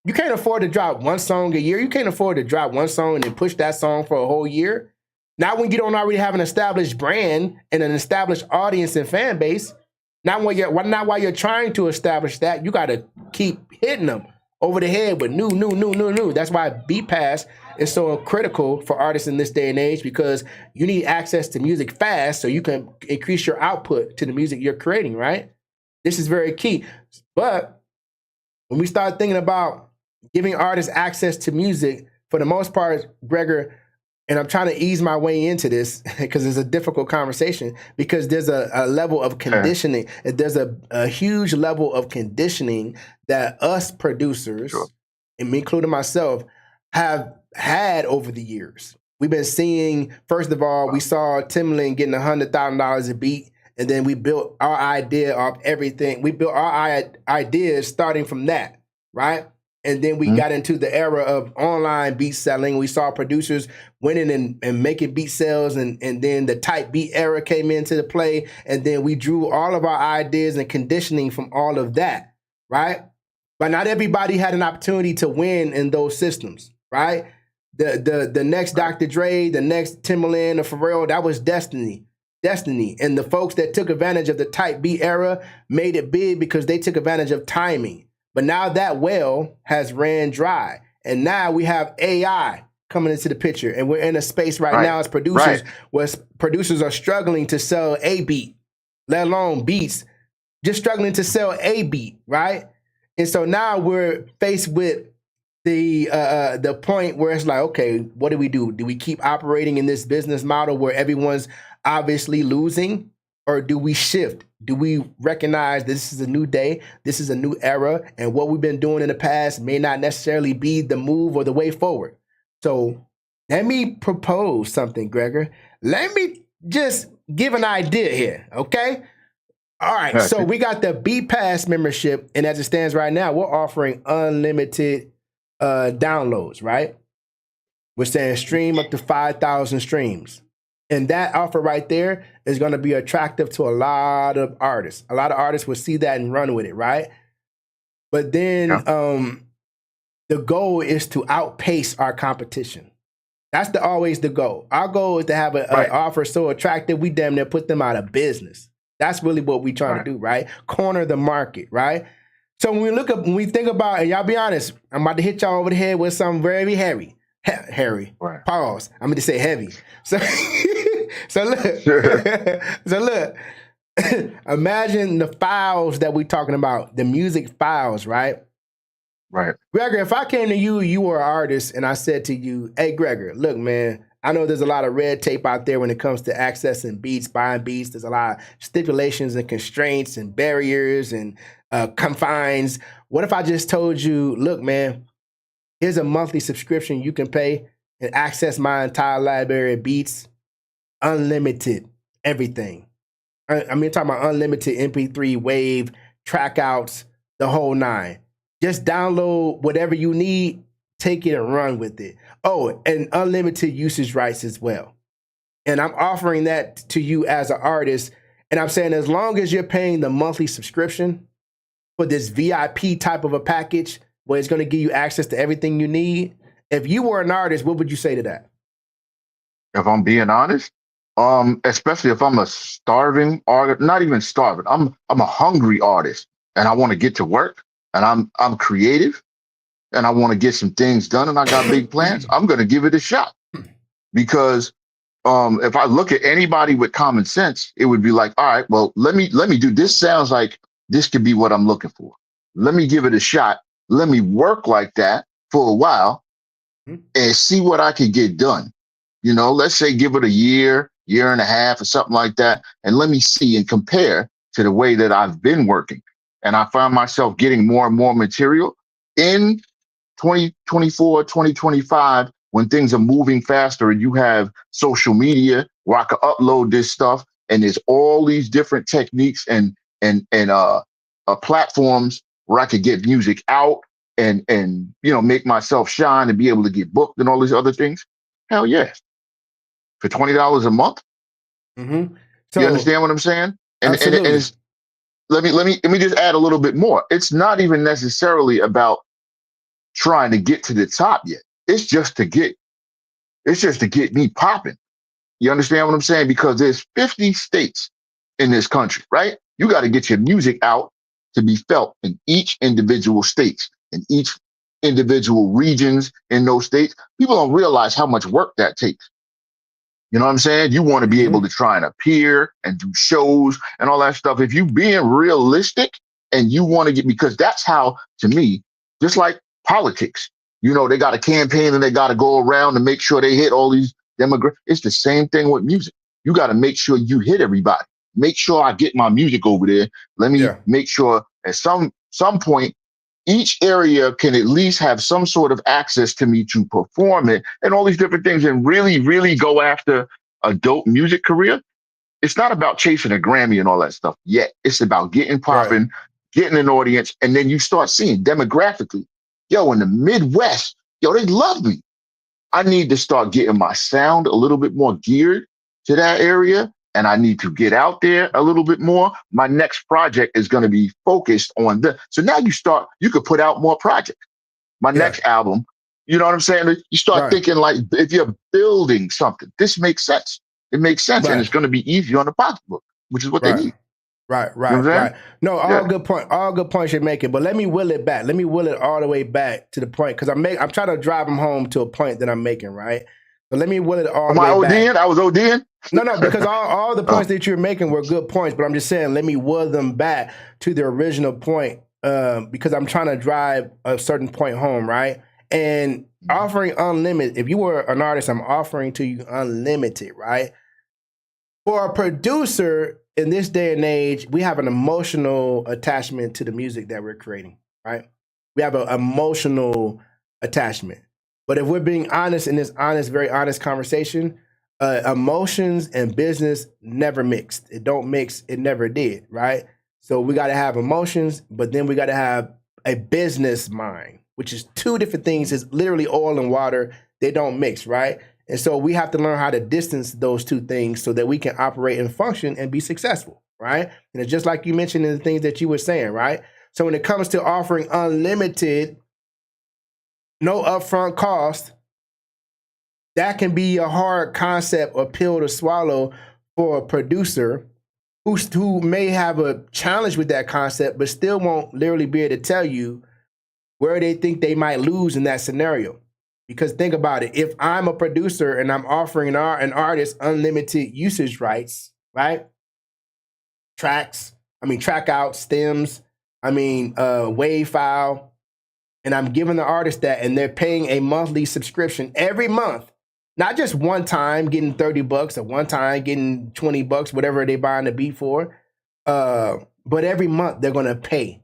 You can't afford to drop one song a year. You can't afford to drop one song and then push that song for a whole year. Not when you don't already have an established brand and an established audience and fan base. Not while you're trying to establish that. You got to keep hitting them over the head with new. That's why Beat Pass is so critical for artists in this day and age, because you need access to music fast so you can increase your output to the music you're creating, right? This is very key. But when we start thinking about giving artists access to music, for the most part, Gregor, and I'm trying to ease my way into this because it's a difficult conversation because there's a level of conditioning. There's a huge level of conditioning that us producers, Sure. and me including myself, have had over the years. We've been seeing, first of all, we saw Timbaland getting $100,000 a beat, and then we built our idea of everything. We built our ideas starting from that, right? And then we got into the era of online beat selling. We saw producers winning and making beat sales. And then the type beat era came into the play. And then we drew all of our ideas and conditioning from all of that, right? But not everybody had an opportunity to win in those systems, right? The next Dr. Dre, the next Timbaland or Pharrell, that was destiny. And the folks that took advantage of the type beat era made it big because they took advantage of timing. But now that well has ran dry. And now we have AI coming into the picture. And we're in a space right now as producers where producers are struggling to sell a beat, let alone beats, just struggling to sell a beat, right? And so now we're faced with the point where it's like, okay, what do we do? Do we keep operating in this business model where everyone's obviously losing? Or do we shift? Do we recognize this is a new day, this is a new era, and what we've been doing in the past may not necessarily be the move or the way forward? So let me propose something, Gregor. Let me just give an idea here, okay? All right, so we got the B Pass membership, and as it stands right now, we're offering unlimited downloads, right? We're saying stream up to 5,000 streams. And that offer right there is going to be attractive to a lot of artists. A lot of artists will see that and run with it, right? But then the goal is to outpace our competition. That's always the goal. Our goal is to have an offer so attractive, we damn near put them out of business. That's really what we're trying to do, right? Corner the market, right? So when we think about, and y'all be honest, I'm about to hit y'all over the head with something very hairy. Pause. I'm going to say heavy. So, look, imagine the files that we're talking about, the music files, right? Right. Gregor, if I came to you, you were an artist, and I said to you, hey, Gregor, look, man, I know there's a lot of red tape out there when it comes to accessing beats, buying beats. There's a lot of stipulations and constraints and barriers and confines. What if I just told you, look, man, here's a monthly subscription you can pay and access my entire library of beats, unlimited, everything. I mean, talking about unlimited MP3, wave, track outs, the whole nine. Just download whatever you need, take it and run with it. Oh, and unlimited usage rights as well. And I'm offering that to you as an artist. And I'm saying as long as you're paying the monthly subscription for this VIP type of a package, where it's going to give you access to everything you need. If you were an artist, what would you say to that? If I'm being honest, especially if I'm a starving artist, not even starving, I'm a hungry artist and I want to get to work and I'm creative and I want to get some things done and I got big plans, I'm going to give it a shot. Because if I look at anybody with common sense, it would be like, all right, well, let me do this. Sounds like this could be what I'm looking for. Let me give it a shot. Let me work like that for a while and see what I can get done. You know, let's say give it a year and a half or something like that. And let me see and compare to the way that I've been working. And I find myself getting more and more material in 2024, 2025, when things are moving faster and you have social media where I can upload this stuff and there's all these different techniques and platforms where I could get music out and you know, make myself shine and be able to get booked and all these other things. Hell yeah. For $20 a month. So, you understand what I'm saying? And it's, let me just add a little bit more. It's not even necessarily about trying to get to the top yet. It's just to get me popping. You understand what I'm saying? Because there's 50 states in this country, right? You got to get your music out to be felt in each individual states, in each individual regions in those states. People don't realize how much work that takes. You know what I'm saying? You want to be able to try and appear and do shows and all that stuff. If you being realistic and you want to get, because that's how, to me, just like politics, you know, they got a campaign and they got to go around to make sure they hit all these It's the same thing with music. You got to make sure you hit everybody. Make sure I get my music over there. Let me Yeah. make sure at some point each area can at least have some sort of access to me to perform it and all these different things and really, really go after a dope music career. It's not about chasing a Grammy and all that stuff yet. It's about getting Right. popping, getting an audience, and then you start seeing demographically, yo, in the Midwest, yo, they love me. I need to start getting my sound a little bit more geared to that area. And I need to get out there a little bit more. My next project is going to be focused on the. So now you could put out more projects. My Yeah. next album, you know what I'm saying? You start Right. thinking like, if you're building something, this makes sense. It makes sense. And Right. it's going to be easy on the pocketbook, which is what they Right. need. Right, You know right, what I'm saying? right. No, Yeah. all good points you're making. But let me will it back. Let me will it all the way back to the point because I'm trying to drive them home to a point that I'm making, right? But let me will it all Am the I way back. ODing? I was ODing? No, because all the Oh, points that you're making were good points. But I'm just saying, let me will them back to the original point because I'm trying to drive a certain point home, right? And offering unlimited. If you were an artist, I'm offering to you unlimited, right? For a producer in this day and age, we have an emotional attachment to the music that we're creating, right? We have an emotional attachment. But if we're being honest in this honest, very honest conversation, emotions and business never mixed. It don't mix. It never did, right? So we got to have emotions, but then we got to have a business mind, which is two different things. It's literally oil and water. They don't mix, right? And so we have to learn how to distance those two things so that we can operate and function and be successful, right? And it's just like you mentioned in the things that you were saying, right? So when it comes to offering unlimited, no upfront cost, that can be a hard concept or pill to swallow for a producer who may have a challenge with that concept, but still won't literally be able to tell you where they think they might lose in that scenario. Because think about it, if I'm a producer and I'm offering an artist unlimited usage rights, right? Track out, stems, wave file, and I'm giving the artist that, and they're paying a monthly subscription every month, not just one time getting $30 or one time getting $20, whatever they buying the beat for, but every month they're gonna pay.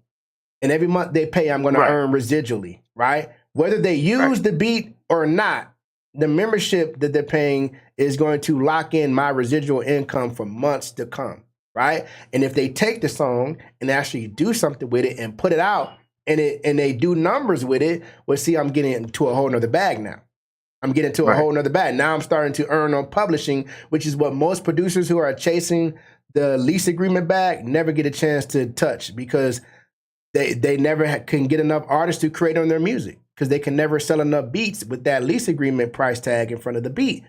And every month they pay, I'm going to right, earn residually, right? Whether they use the beat or not, the membership that they're paying is going to lock in my residual income for months to come, right? And if they take the song and actually do something with it and put it out and they do numbers with it, well, see, I'm getting into a whole nother bag now. I'm getting to a right, whole nother bag. Now I'm starting to earn on publishing, which is what most producers who are chasing the lease agreement bag never get a chance to touch because they never can get enough artists to create on their music because they can never sell enough beats with that lease agreement price tag in front of the beat.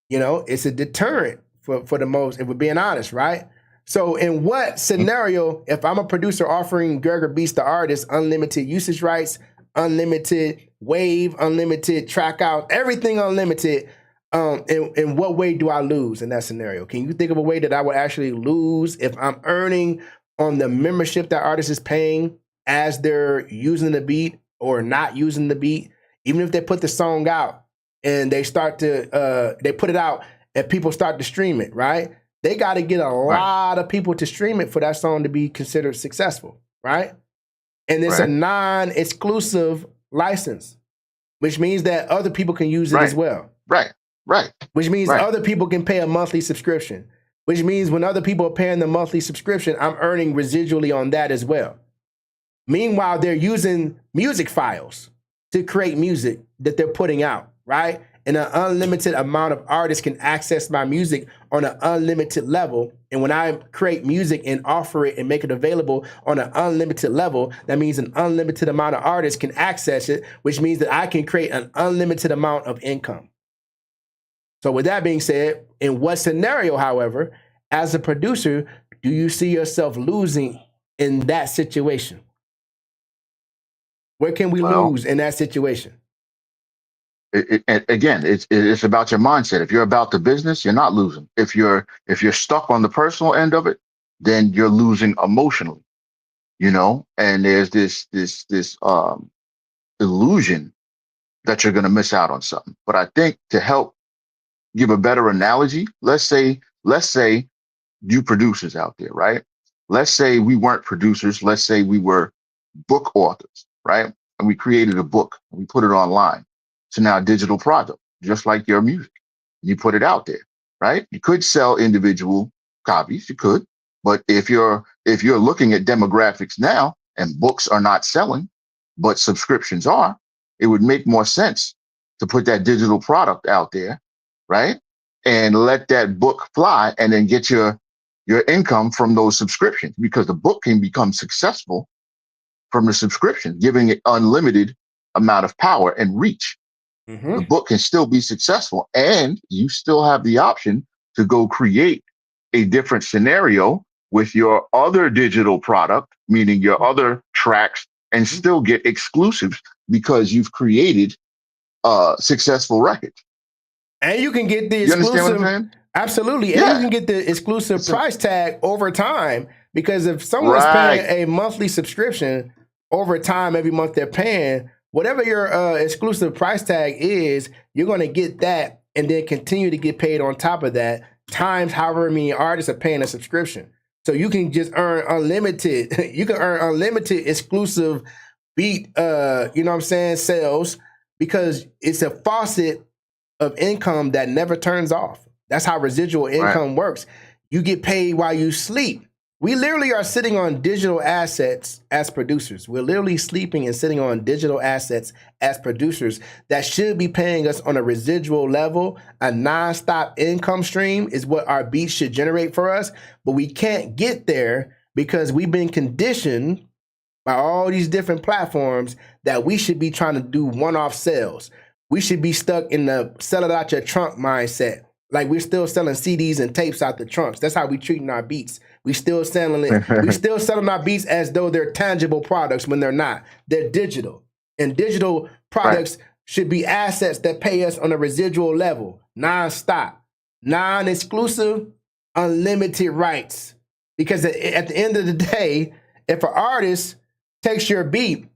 You know, it's a deterrent for the most, if we're being honest, right? So in what scenario, if I'm a producer offering Gregor Beats the artist unlimited usage rights, unlimited wave, unlimited track out, everything unlimited, in what way do I lose in that scenario? Can you think of a way that I would actually lose if I'm earning on the membership that artist is paying as they're using the beat or not using the beat? Even if they put the song out and they start to they put it out and people start to stream it, right? They got to get a lot of people to stream it for that song to be considered successful, right? And it's a non-exclusive license, which means that other people can use it as well. right, Which means right. other people can pay a monthly subscription. Which means when other people are paying the monthly subscription, I'm earning residually on that as well. Meanwhile, they're using music files to create music that they're putting out, right? And an unlimited amount of artists can access my music on an unlimited level. And when I create music and offer it and make it available on an unlimited level, that means an unlimited amount of artists can access it, which means that I can create an unlimited amount of income. So with that being said, in what scenario, however, as a producer, do you see yourself losing in that situation? Where can we lose in that situation? It's about your mindset. If you're about the business, you're not losing. If you're stuck on the personal end of it, then you're losing emotionally. You know, and there's this illusion that you're going to miss out on something. But I think to help give a better analogy. Let's say you producers out there, right? Let's say we weren't producers. Let's say we were book authors, right? And we created a book and we put it online. So now digital product, just like your music. You put it out there, right? You could sell individual copies, you could, but if you're looking at demographics now and books are not selling, but subscriptions are, it would make more sense to put that digital product out there, right? And let that book fly and then get your income from those subscriptions, because the book can become successful from the subscription, giving it unlimited amount of power and reach. Mm-hmm. The book can still be successful, and you still have the option to go create a different scenario with your other digital product, meaning your other tracks, and still get exclusives because you've created a successful record. And you can get the You understand what I'm exclusive. saying? Absolutely. And Yeah. you can get the exclusive price tag over time, because if someone's Right. paying a monthly subscription over time, every month they're paying, whatever your exclusive price tag is, you're going to get that and then continue to get paid on top of that times however many artists are paying a subscription. So you can just earn unlimited. You can earn unlimited exclusive beat, you know what I'm saying, sales, because it's a faucet of income that never turns off. That's how residual income works. You get paid while you sleep. We literally are sitting on digital assets as producers. We're literally sleeping and sitting on digital assets as producers that should be paying us on a residual level. A nonstop income stream is what our beats should generate for us, but we can't get there because we've been conditioned by all these different platforms that we should be trying to do one-off sales. We should be stuck in the sell it out your trunk mindset. Like we're still selling CDs and tapes out the trunks. That's how we treating our beats. We still selling it. We still selling our beats as though they're tangible products when they're not. They're digital. And digital products should be assets that pay us on a residual level, non-stop, non-exclusive, unlimited rights. Because at the end of the day, if an artist takes your beat,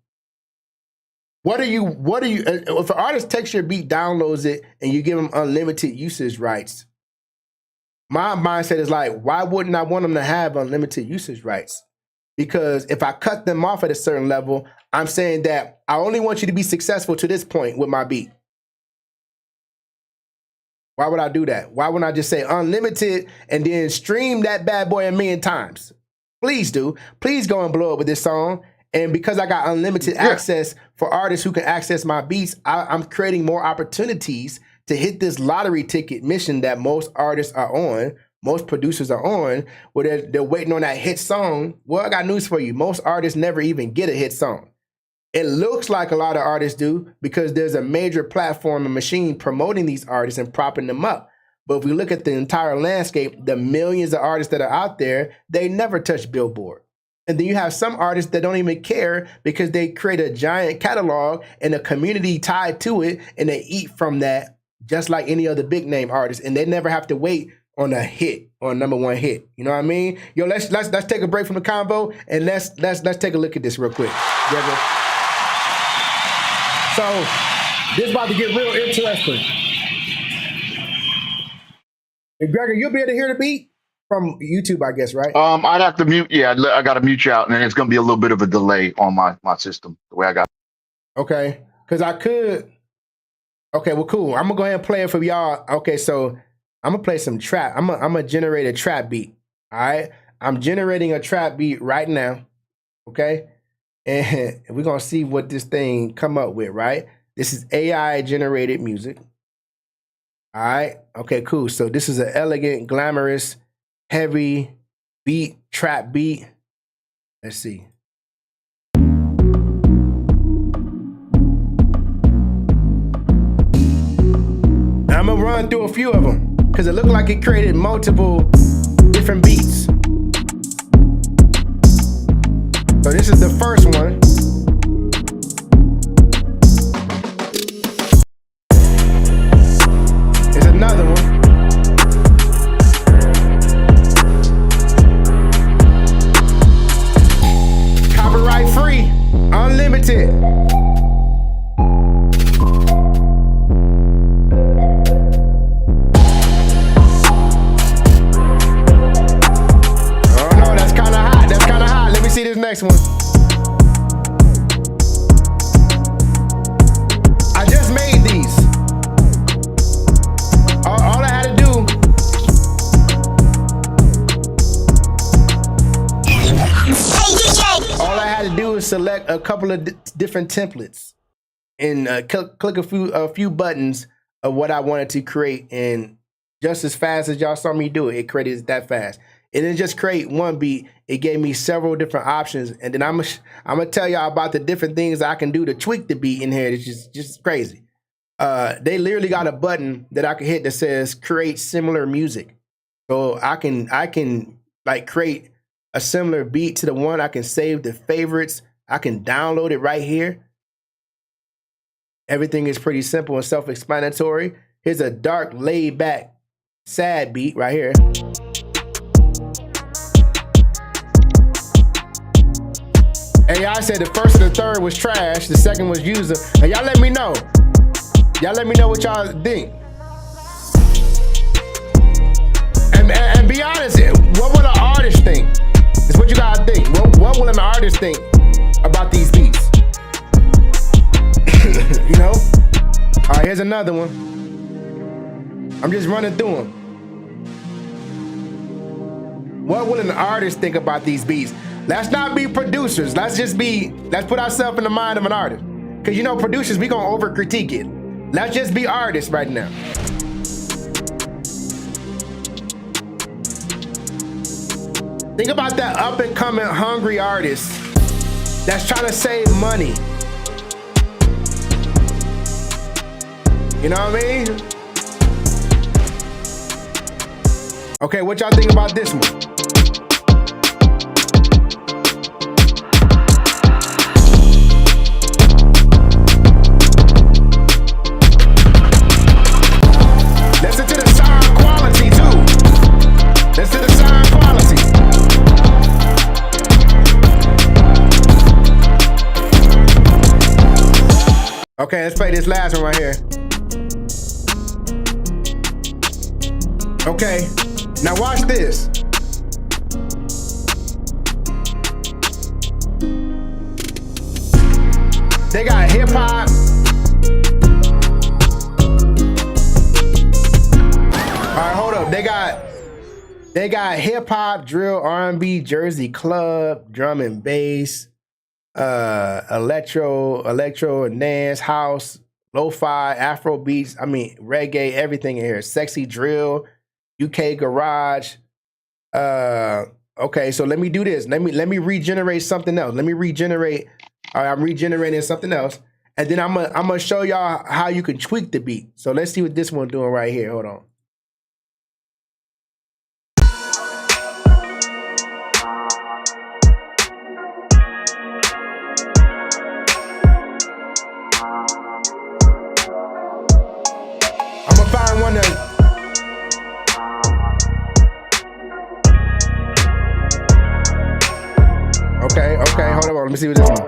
if an artist takes your beat, downloads it, and you give them unlimited usage rights, my mindset is like, why wouldn't I want them to have unlimited usage rights? Because if I cut them off at a certain level, I'm saying that I only want you to be successful to this point with my beat. Why would I do that? Why wouldn't I just say unlimited and then stream that bad boy a million times? Please do. Please go and blow up with this song. And because I got unlimited access for artists who can access my beats, I'm creating more opportunities to hit this lottery ticket mission that most artists are on, most producers are on, where they're waiting on that hit song. Well, I got news for you. Most artists never even get a hit song. It looks like a lot of artists do because there's a major platform and machine promoting these artists and propping them up. But if we look at the entire landscape, the millions of artists that are out there, they never touch Billboard. And then you have some artists that don't even care because they create a giant catalog and a community tied to it, and they eat from that just like any other big name artist, and they never have to wait on a hit or a #1 hit. You know what I mean? Yo, let's take a break from the convo and let's take a look at this real quick. Gregor. So this is about to get real interesting. Hey, Gregor, you'll be able to hear the beat from YouTube, I guess, right? I'd have to mute. Yeah, I got to mute you out, and then it's going to be a little bit of a delay on my system the way I got. Okay, because I could. Okay, well, cool. I'm gonna go ahead and play it for y'all. Okay, so I'm gonna play some trap. I'm gonna generate a trap beat. All right, I'm generating a trap beat right now. Okay, and we're gonna see what this thing come up with. Right, this is AI generated music. All right. Okay, cool. So this is an elegant, glamorous, heavy beat, trap beat. Let's see. I'm gonna run through a few of them because it looked like it created multiple different beats. So this is the first one. Here's another one. Copyright free, unlimited. next one. I just made these. All I had to do. All I had to do is select a couple of different templates and click a few buttons of what I wanted to create, and just as fast as y'all saw me do it, it created it that fast. It didn't just create one beat; it gave me several different options, and then I'm gonna tell y'all about the different things I can do to tweak the beat in here. It's just crazy. They literally got a button that I can hit that says "Create similar music," so I can like create a similar beat to the one. I can save the favorites. I can download it right here. Everything is pretty simple and self-explanatory. Here's a dark, laid-back, sad beat right here. AI said the first and the third was trash. The second was user. And y'all let me know. Y'all let me know what y'all think. And be honest, what will an artist think? It's what you gotta think. What will an artist think about these beats? You know? All right, here's another one. I'm just running through them. What will an artist think about these beats? Let's not be producers. Let's put ourselves in the mind of an artist. Because you know, producers, we gonna over critique it. Let's just be artists right now. Think about that up and coming hungry artist that's trying to save money. You know what I mean? Okay, what y'all think about this one? Listen to the sound quality too. Listen to the sound quality. Okay, let's play this last one right here. Okay, now watch this. They got hip hop. All right, hold up. They got hip hop, drill, R&B, Jersey club, drum and bass, electro, dance, house, lo-fi, Afro beats. I mean, reggae, everything in here. Sexy drill, UK garage. Okay, so let me do this. Let me regenerate something else. Let me regenerate. All right, I'm regenerating something else, and then I'm gonna show y'all how you can tweak the beat. So let's see what this one's doing right here. Hold on. I'm gonna find one that. Okay, hold on. Let me see what this one.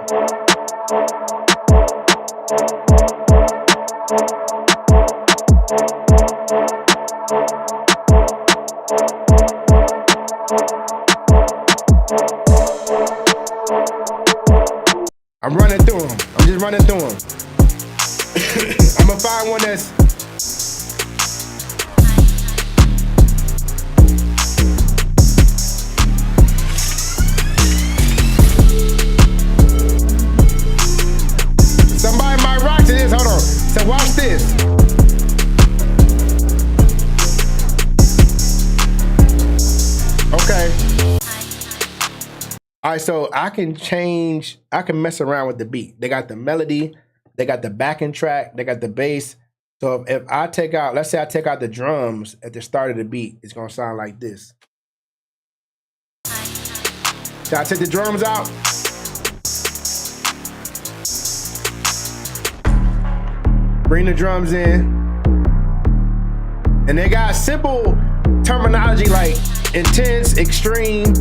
I'm running through them. I'm just running through them. I'm gonna find one that's. Somebody might rock to this. Hold on. So watch this. Okay. All right, so I can mess around with the beat. They got the melody, they got the backing track, they got the bass. So if I take out, let's say I take out the drums at the start of the beat, it's gonna sound like this. So I take the drums out. Bring the drums in. And they got simple terminology like intense, extreme.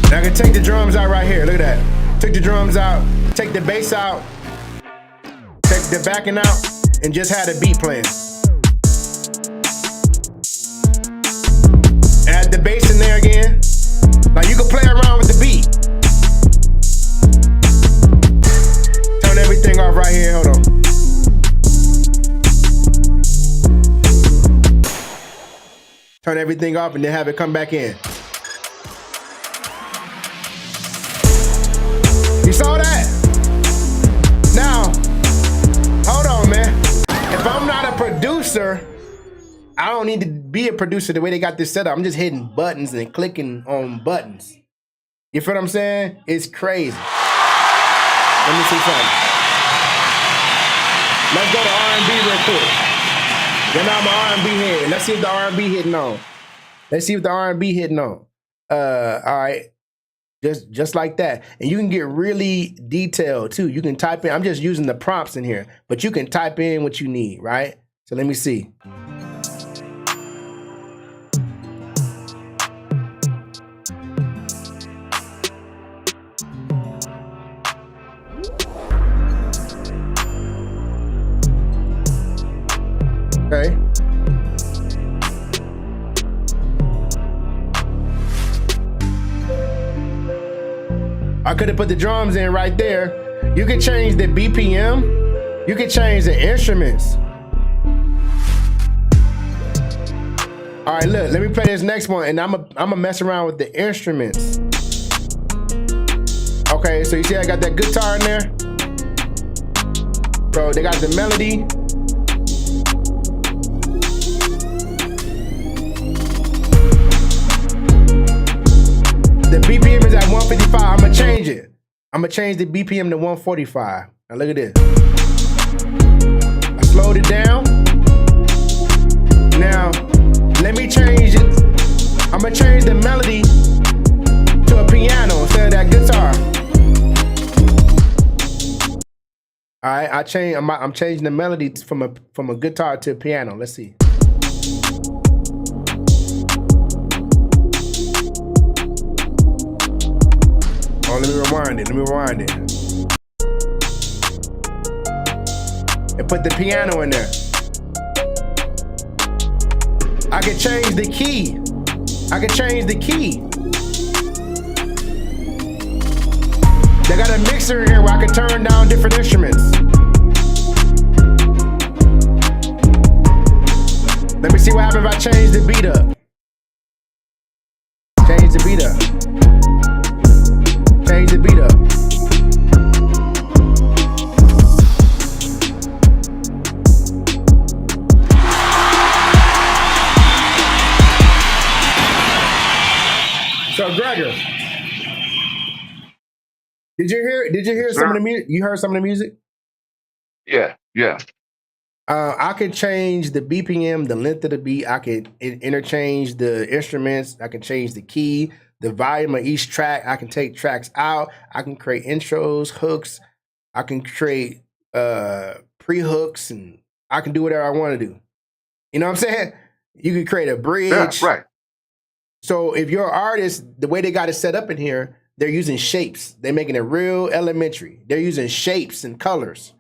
And I can take the drums out right here. Look at that. Take the drums out. Take the bass out. Take the backing out and just had a beat playing. Add the bass in there again. Now you can play around with the beat. Turn everything off right here. Hold on. Turn everything off and then have it come back in. You saw that? Now, hold on, man. If I'm not a producer, I don't need to be a producer the way they got this set up. I'm just hitting buttons and clicking on buttons. You feel what I'm saying? It's crazy. Let me see something. Let's go to R&B real quick. Then I'm an R&B head. Let's see if the R&B hitting on. Let's see if the R&B hitting on. All right. Just like that. And you can get really detailed too. You can type in, I'm just using the prompts in here, but you can type in what you need, right? So let me see. Okay. I could have put the drums in right there. You can change the BPM. You can change the instruments. All right, look, let me play this next one, and I'm a mess around with the instruments. Okay, so you see I got that guitar in there. So they got the melody. The BPM is at 155. I'm gonna change it. I'm gonna change the BPM to 145. Now look at this. I slowed it down. Now, let me change it. I'm gonna change the melody to a piano instead of that guitar. All right, I'm changing the melody from a guitar to a piano. Let's see. Oh, let me rewind it. And put the piano in there. I can change the key. They got a mixer in here where I can turn down different instruments. Let me see what happens if I change the beat up. Change the beat up. So Gregor, did you hear some of the music? You heard some of the music? Yeah. I could change the BPM, the length of the beat. I could interchange the instruments. I can change the key, the volume of each track. I can take tracks out. I can create intros, hooks. I can create pre-hooks, and I can do whatever I want to do. You know what I'm saying? You can create a bridge. Yeah, right. So if you're an artist, the way they got it set up in here, they're using shapes. They're making it real elementary. They're using shapes and colors.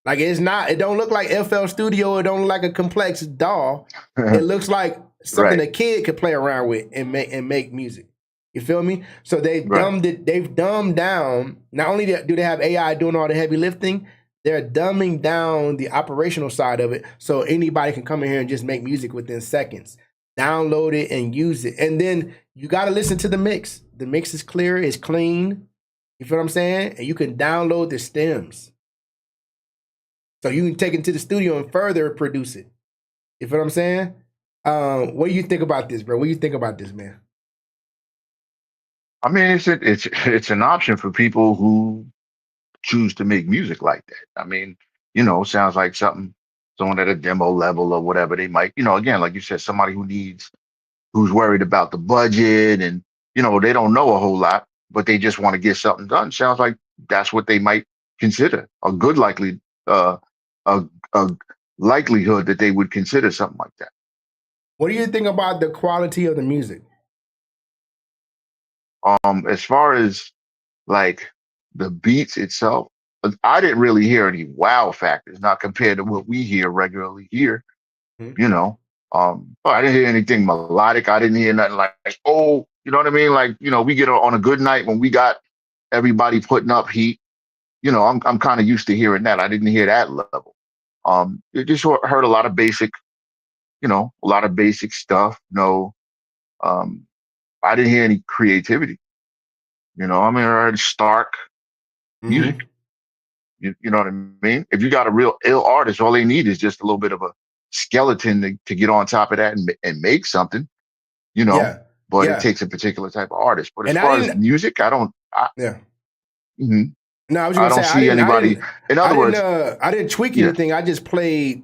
Like it don't look like FL Studio. It don't look like a complex doll. It looks like something a kid could play around with and make music. You feel me? So they've dumbed down. Not only do they have AI doing all the heavy lifting, they're dumbing down the operational side of it so anybody can come in here and just make music within seconds. Download it and use it. And then you got to listen to the mix. The mix is clear, it's clean. You feel what I'm saying? And you can download the stems. So you can take it to the studio and further produce it. You feel what I'm saying? What do you think about this, bro? What do you think about this, man? I mean, it's an option for people who choose to make music like that. I mean, sounds like someone at a demo level or whatever they might, again, like you said, somebody who's worried about the budget and, they don't know a whole lot, but they just want to get something done. Sounds like that's what they might consider a good a likelihood that they would consider something like that. What do you think about the quality of the music? As far as like the beats itself, I didn't really hear any wow factors, not compared to what we hear regularly here. Mhm. You know, but I didn't hear anything melodic. I didn't hear nothing like, oh, you know what I mean? Like, we get on a good night when we got everybody putting up heat. I'm kind of used to hearing that. I didn't hear that level. It just heard a lot of basic, a lot of basic stuff. No, um, I didn't hear any creativity. I mean, I heard stark music. Mhm. You know what I mean? If you got a real ill artist, all they need is just a little bit of a skeleton to get on top of that and make something, you know. Yeah. But it Yeah. takes a particular type of artist. But as And I far as didn't. music, Yeah. mhm, No, I was I gonna say don't see anybody. In other words, I didn't tweak yeah, anything. I just played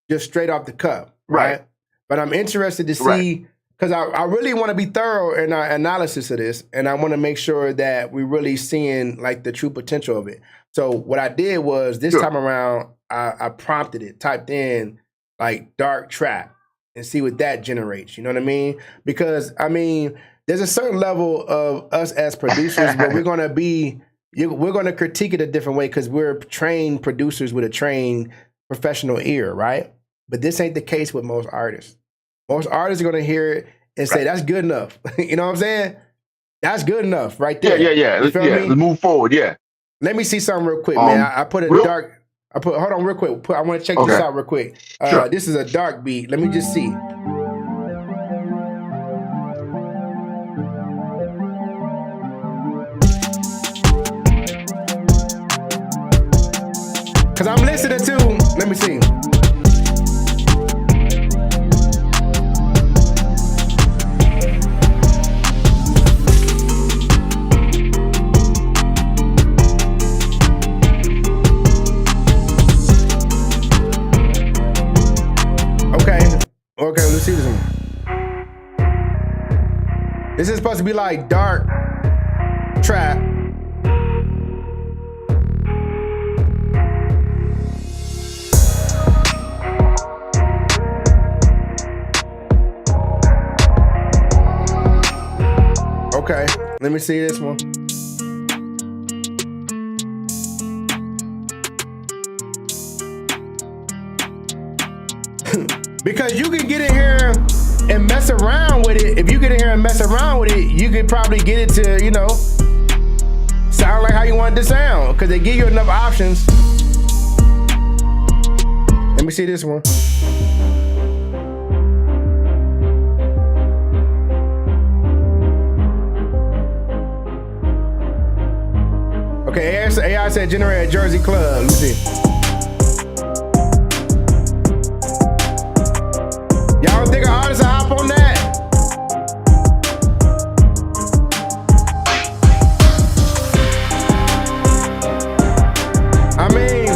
just straight off the cup, right, right? But I'm interested to right, see because I really want to be thorough in our analysis of this, and I want to make sure that we're really seeing like the true potential of it. So what I did was this sure, time around, I prompted it, typed in like dark trap, and see what that generates. You know what I mean? Because I mean, there's a certain level of us as producers where we're going to critique it a different way because we're trained producers with a trained professional ear, right? But this ain't the case with most artists. Most artists are going to hear it and say, right. that's good enough. You know what I'm saying? That's good enough right Yeah, yeah, there. yeah, You feel yeah. Let's me? move forward. Yeah. Let me see something real quick, man. Um. I put a Real. dark, hold on real quick. I want to check this Okay. out real quick. Sure. This is a dark beat. Let me just see. Because I'm listening to, let me see. Okay, let's see this one. This is supposed to be like dark trap. Okay, let me see this one. Because you can get in here and mess around with it. If you get in here and mess around with it, you could probably get it to, sound like how you want it to sound. Because they give you enough options. Let me see this one. Okay, AI said generate a Jersey club. Let me see. Y'all don't think an artist will hop on that? I mean,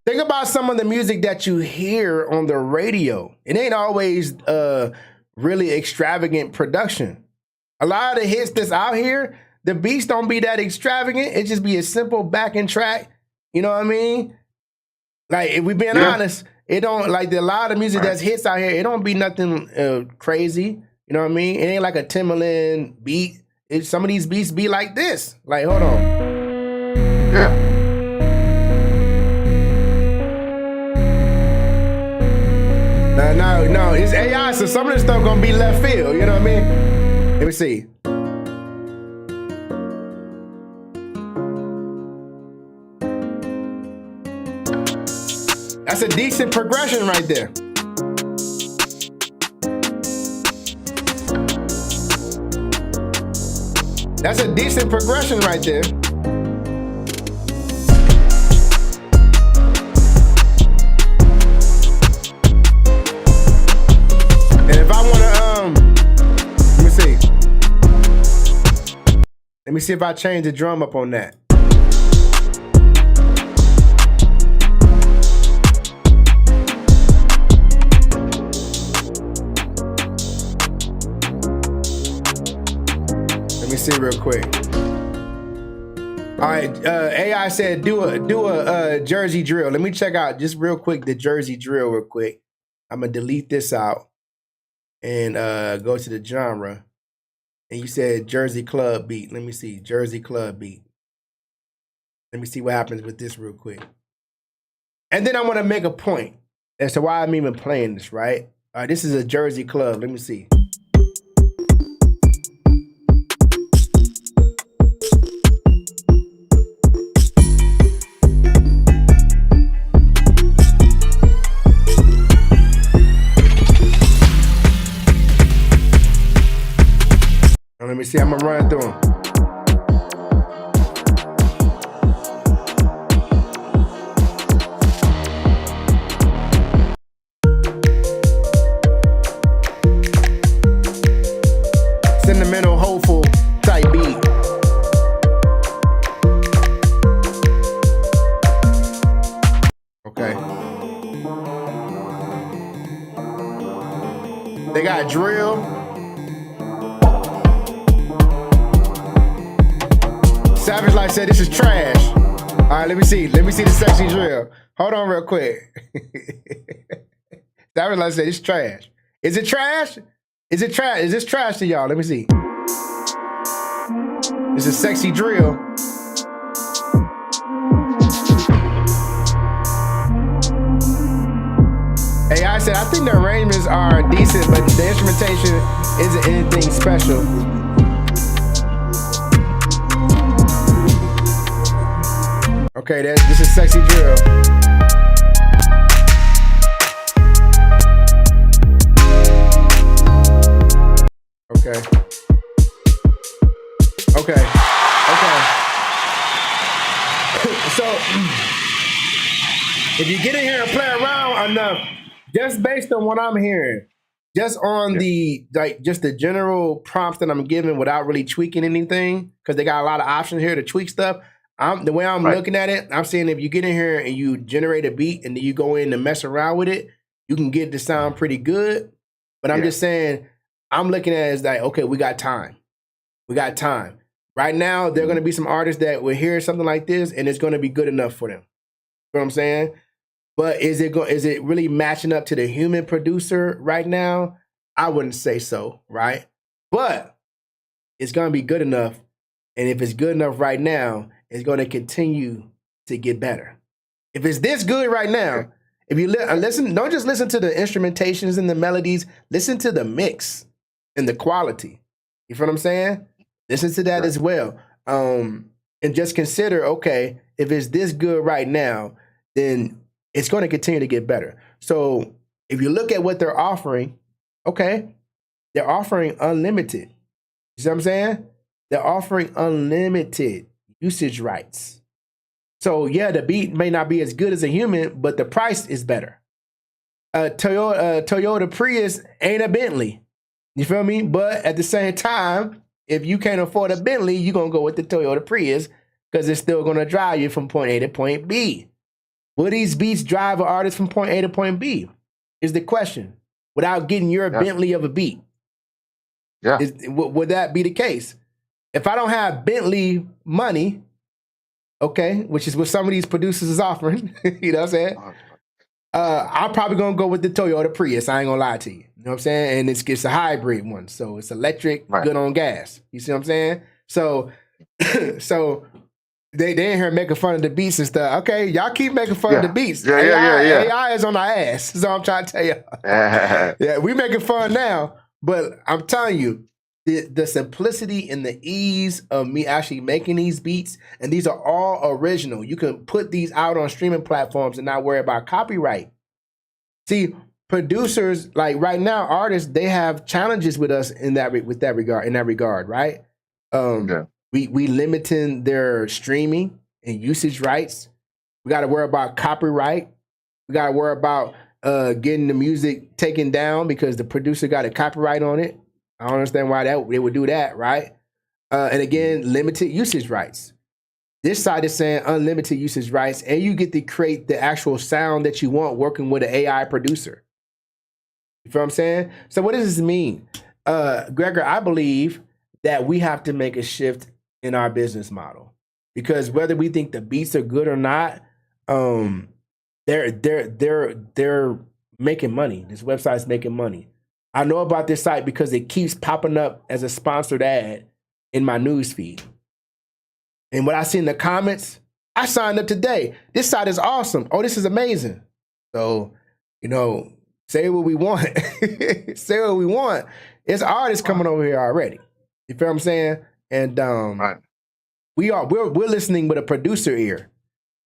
think about some of the music that you hear on the radio. It ain't always really extravagant production. A lot of the hits that's out here, the beats don't be that extravagant. It just be a simple backing track. You know what I mean? Like, if we being honest, it don't like a lot of music that's hits out here. It don't be nothing crazy. You know what I mean? It ain't like a Timberland beat. Some of these beats be like this. Like, hold on. Yeah. No, it's AI, so some of this stuff gonna be left field. You know what I mean? Let me see. That's a decent progression right there. That's a decent progression right there. And if I want to, let me see. Let me see if I change the drum up on that. Let me see real quick. All right, AI said do a Jersey drill. Let me check out just real quick the Jersey drill real quick. I'm gonna delete this out and go to the genre. And you said Jersey Club beat. Let me see. Jersey Club beat. Let me see what happens with this real quick. And then I want to make a point as to why I'm even playing this, right? This is a Jersey Club. Let me see. Now let me see. I'm going to run through them. Sentimental, hopeful type beat. Okay. They got drill. Savage Life said this is trash. All right, let me see. Let me see the sexy drill. Hold on real quick. Savage Life said it's trash. Is it trash? Is it trash? Is this trash to y'all? Let me see. This is sexy drill. AI said, I think the arrangements are decent, but the instrumentation isn't anything special. Okay, this is sexy drill. Okay. Okay. Okay. So, if you get in here and play around enough, just based on what I'm hearing, just on the just the general prompts that I'm giving without really tweaking anything, because they got a lot of options here to tweak stuff. The way I'm looking at it, I'm saying if you get in here and you generate a beat and then you go in and mess around with it, you can get it to sound pretty good. But I'm just saying, I'm looking at it as like, okay, we got time. We got time. Right now, there are going to be some artists that will hear something like this and it's going to be good enough for them. You know what I'm saying? But is it really matching up to the human producer right now? I wouldn't say so, right? But it's going to be good enough. And if it's good enough right now, it's going to continue to get better. If it's this good right now, if you listen, don't just listen to the instrumentations and the melodies, listen to the mix and the quality. You feel what I'm saying? Listen to that as well. And just consider, okay, if it's this good right now, then it's going to continue to get better. So if you look at what they're offering, okay, they're offering unlimited. You see what I'm saying? They're offering unlimited usage rights. So yeah, the beat may not be as good as a human, but the price is better. Toyota Prius ain't a Bentley. You feel me? But at the same time, if you can't afford a Bentley, you're going to go with the Toyota Prius because it's still going to drive you from point A to point B. Will these beats drive an artist from point A to point B? Is the question. Without getting your Bentley of a beat. Yeah. Would that be the case? If I don't have Bentley money, okay, which is what some of these producers is offering, you know what I'm saying? I'm probably going to go with the Toyota Prius. I ain't going to lie to you. You know what I'm saying? And it's a hybrid one. So it's electric, good on gas. You see what I'm saying? So they in here making fun of the beats and stuff. Okay, y'all keep making fun of the beats. AI is on our ass. So I'm trying to tell you. Yeah, we making fun now. But I'm telling you, the simplicity and the ease of me actually making these beats, and these are all original. You can put these out on streaming platforms and not worry about copyright. See, producers, like right now, artists, they have challenges with us in that regard, right? We limiting their streaming and usage rights. We got to worry about copyright. We got to worry about getting the music taken down because the producer got a copyright on it. I don't understand why they would do that, right? And again, limited usage rights. This side is saying unlimited usage rights, and you get to create the actual sound that you want working with an AI producer. You feel what I'm saying? So what does this mean? Gregor, I believe that we have to make a shift in our business model because whether we think the beats are good or not, they're making money. This website's making money. I know about this site because it keeps popping up as a sponsored ad in my news feed. And what I see in the comments, I signed up today. This site is awesome. Oh, this is amazing. So, you know, say what we want. Say what we want. It's artists coming over here already. You feel what I'm saying? And Right. we're listening with a producer ear.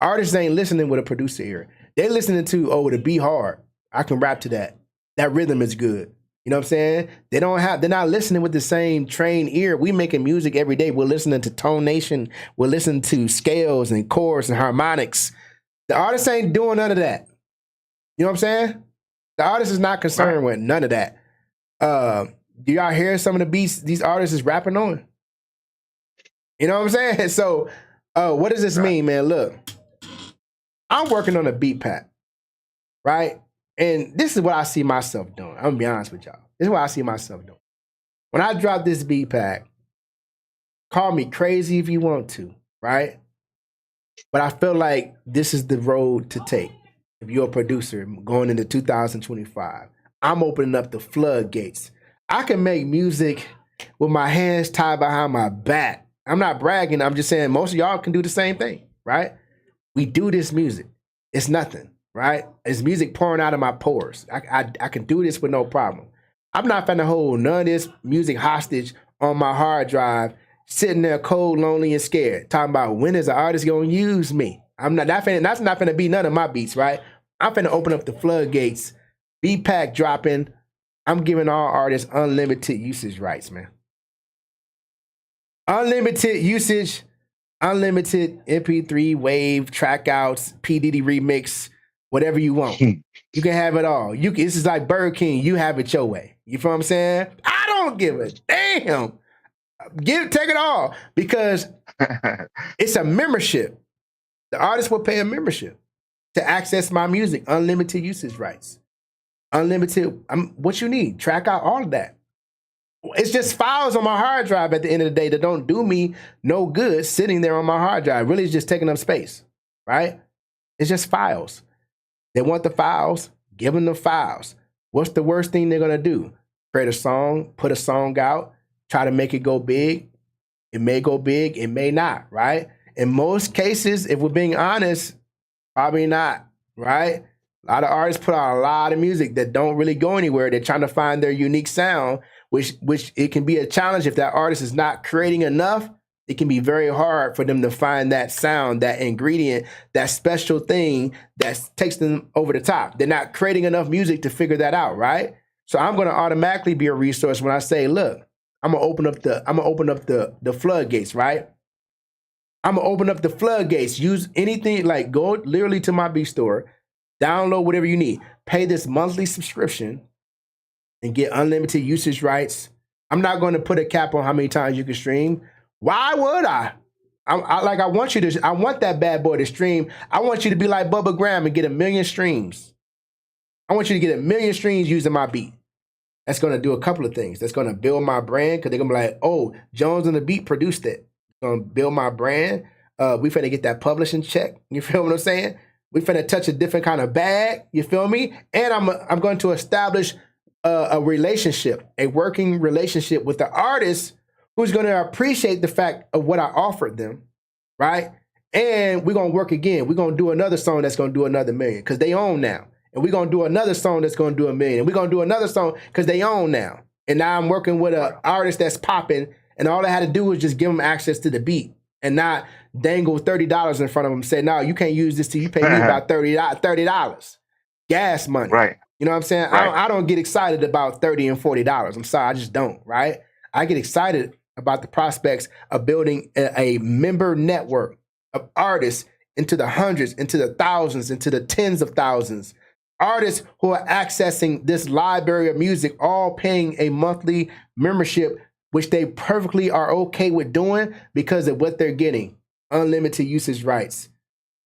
Artists ain't listening with a producer ear. They're listening to, oh, the beat hard. I can rap to that. That rhythm is good. You know what I'm saying? They're not listening with the same trained ear. We making music every day. We're listening to tonation. We're listening to scales and chords and harmonics. The artist ain't doing none of that. You know what I'm saying? The artist is not concerned with none of that. Do y'all hear some of the beats these artists is rapping on? You know what I'm saying? So, what does this mean, man? Look, I'm working on a beat pack, right? And this is what I see myself doing. I'm gonna be honest with y'all. This is what I see myself doing. When I drop this beat pack, call me crazy if you want to, right? But I feel like this is the road to take. If you're a producer going into 2025, I'm opening up the floodgates. I can make music with my hands tied behind my back. I'm not bragging. I'm just saying most of y'all can do the same thing, right? We do this music. It's nothing, right? It's music pouring out of my pores. I can do this with no problem. I'm not finna hold none of this music hostage on my hard drive, sitting there cold, lonely, and scared, talking about when is the artist gonna use me. That's not finna be none of my beats, right? I'm finna open up the floodgates, beat pack dropping. I'm giving all artists unlimited usage rights, man. Unlimited usage, unlimited MP3, wave, track outs, P. Diddy remix, whatever you want. You can have it all. This is like Burger King. You have it your way. You feel what I'm saying? I don't give a damn. Take it all because it's a membership. The artist will pay a membership to access my music. Unlimited usage rights. Unlimited, what you need. Track out all of that. It's just files on my hard drive at the end of the day that don't do me no good sitting there on my hard drive. Really, it's just taking up space, right? It's just files. They want the files, give them the files. What's the worst thing they're going to do? Create a song, put a song out, try to make it go big. It may go big, it may not, right? In most cases, if we're being honest, probably not, right? A lot of artists put out a lot of music that don't really go anywhere. They're trying to find their unique sound, which it can be a challenge if that artist is not creating enough. It can be very hard for them to find that sound, that ingredient, that special thing that takes them over the top. They're not creating enough music to figure that out, right? So I'm going to automatically be a resource when I say, look, I'm gonna open up the floodgates, right? I'm gonna open up the floodgates. Use anything, like go literally to my beat store, download whatever you need, pay this monthly subscription, and get unlimited usage rights. I'm not going to put a cap on how many times you can stream. Why would I? I want that bad boy to stream. I want you to be like Bubba Graham and get 1 million streams. I want you to get 1 million streams using my beat. That's going to do a couple of things. That's going to build my brand because they're going to be like, oh, Jones on the Beat produced it. It's going to build my brand. We finna get that publishing check. You feel what I'm saying? We finna touch a different kind of bag. You feel me? And I'm going to establish a relationship, a working relationship with the artist who's going to appreciate the fact of what I offered them, right? And we're going to work again. We're going to do another song that's going to do another 1 million because they own now. And we're going to do another song that's going to do 1 million. And we're going to do another song because they own now. And now I'm working with an artist that's popping, and all I had to do was just give them access to the beat and not dangle $30 in front of them and say, no, you can't use this till you pay me about $30. Gas money. Right. You know what I'm saying? Right. I don't get excited about $30 and $40. I'm sorry, I just don't, right? I get excited about the prospects of building a member network of artists into the hundreds, into the thousands, into the tens of thousands. Artists who are accessing this library of music, all paying a monthly membership, which they perfectly are okay with doing because of what they're getting. Unlimited usage rights,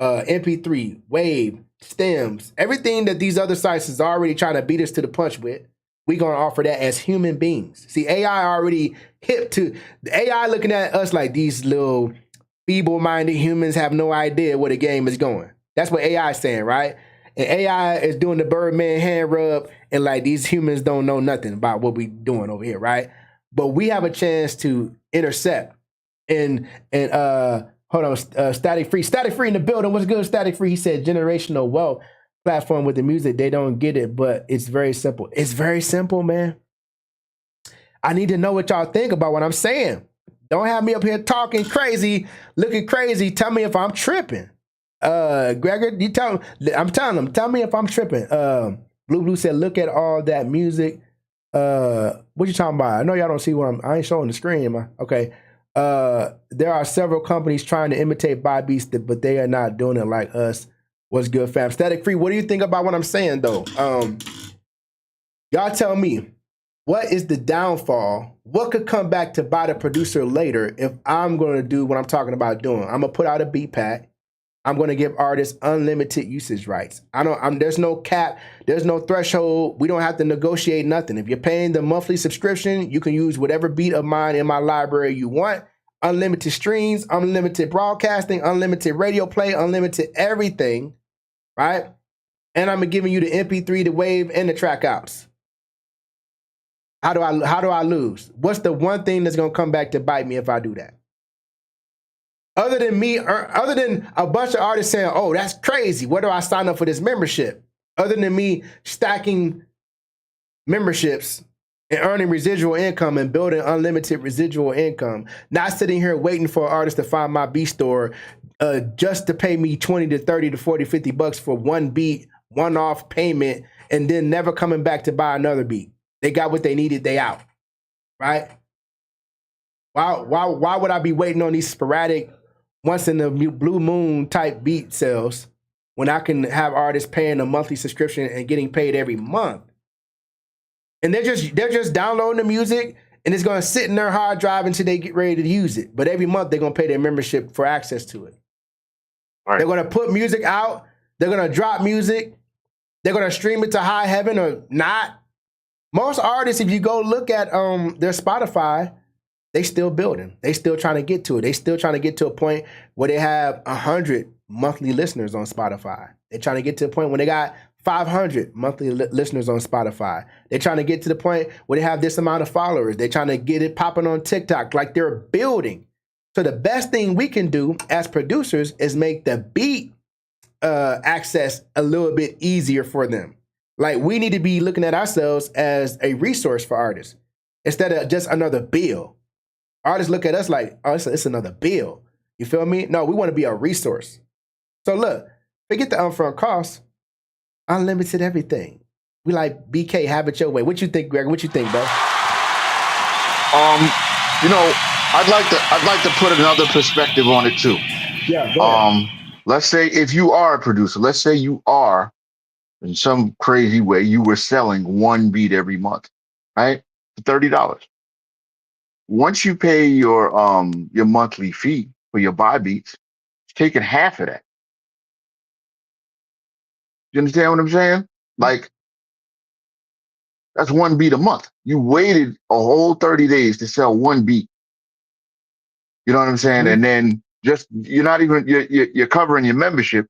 MP3, wave, stems, everything that these other sites is already trying to beat us to the punch with. We're going to offer that as human beings. See, AI already hip to the AI looking at us like these little feeble-minded humans have no idea where the game is going. That's what AI is saying, right? And AI is doing the Birdman hand rub and like these humans don't know nothing about what we doing over here, right? But we have a chance to intercept and hold on, Static Free in the building. What's good, Static Free? He said generational wealth platform with the music. They don't get it, but it's very simple. It's very simple, man. I need to know what y'all think about what I'm saying. Don't have me up here talking crazy, looking crazy. Tell me if I'm tripping. Gregor, I'm telling them, tell me if I'm tripping. Blue said, look at all that music. What you talking about? I know y'all don't see what I ain't showing the screen, am I? Okay. There are several companies trying to imitate Bob Beast, but they are not doing it like us. What's good, fam? Static Free, what do you think about what I'm saying, though? Y'all tell me, what is the downfall? What could come back to bite a producer later if I'm going to do what I'm talking about doing? I'm going to put out a beat pack. I'm going to give artists unlimited usage rights. There's no cap. There's no threshold. We don't have to negotiate nothing. If you're paying the monthly subscription, you can use whatever beat of mine in my library you want. Unlimited streams, unlimited broadcasting, unlimited radio play, unlimited everything, right? And I'm giving you the MP3, the wave, and the track outs. How do I lose? What's the one thing that's gonna come back to bite me if I do that? Other than a bunch of artists saying, "Oh, that's crazy. Where do I sign up for this membership?" Other than me stacking memberships and earning residual income and building unlimited residual income, not sitting here waiting for artists to find my beat store just to pay me 20 to 30 to 40, 50 bucks for one beat, one-off payment, and then never coming back to buy another beat. They got what they needed, they out, right? Why would I be waiting on these sporadic, once in the blue moon type beat sales when I can have artists paying a monthly subscription and getting paid every month? And they're just downloading the music and it's gonna sit in their hard drive until they get ready to use it. But every month they're gonna pay their membership for access to it. Right. They're gonna put music out, they're gonna drop music, they're gonna stream it to high heaven or not. Most artists, if you go look at their Spotify, they still building. They still trying to get to it. They still trying to get to a point where they have 100 monthly listeners on Spotify. They're trying to get to a point where they got 500 monthly listeners on Spotify. They're trying to get to the point where they have this amount of followers. They're trying to get it popping on TikTok. Like they're building. So the best thing we can do as producers is make the beat access a little bit easier for them. Like we need to be looking at ourselves as a resource for artists instead of just another bill. Artists look at us like, oh, it's another bill. You feel me? No, we want to be a resource. So look, forget the upfront costs. Unlimited everything. We like BK, have it your way. What you think, Greg? What you think, bro? I'd like to put another perspective on it too. Yeah. Go ahead. Let's say if you are a producer, let's say you are in some crazy way, you were selling one beat every month, right? For $30. Once you pay your monthly fee for your buy beats, it's taking half of that. You understand what I'm saying? Like, that's one beat a month. You waited a whole 30 days to sell one beat. You know what I'm saying? Mm-hmm. And then you're covering your membership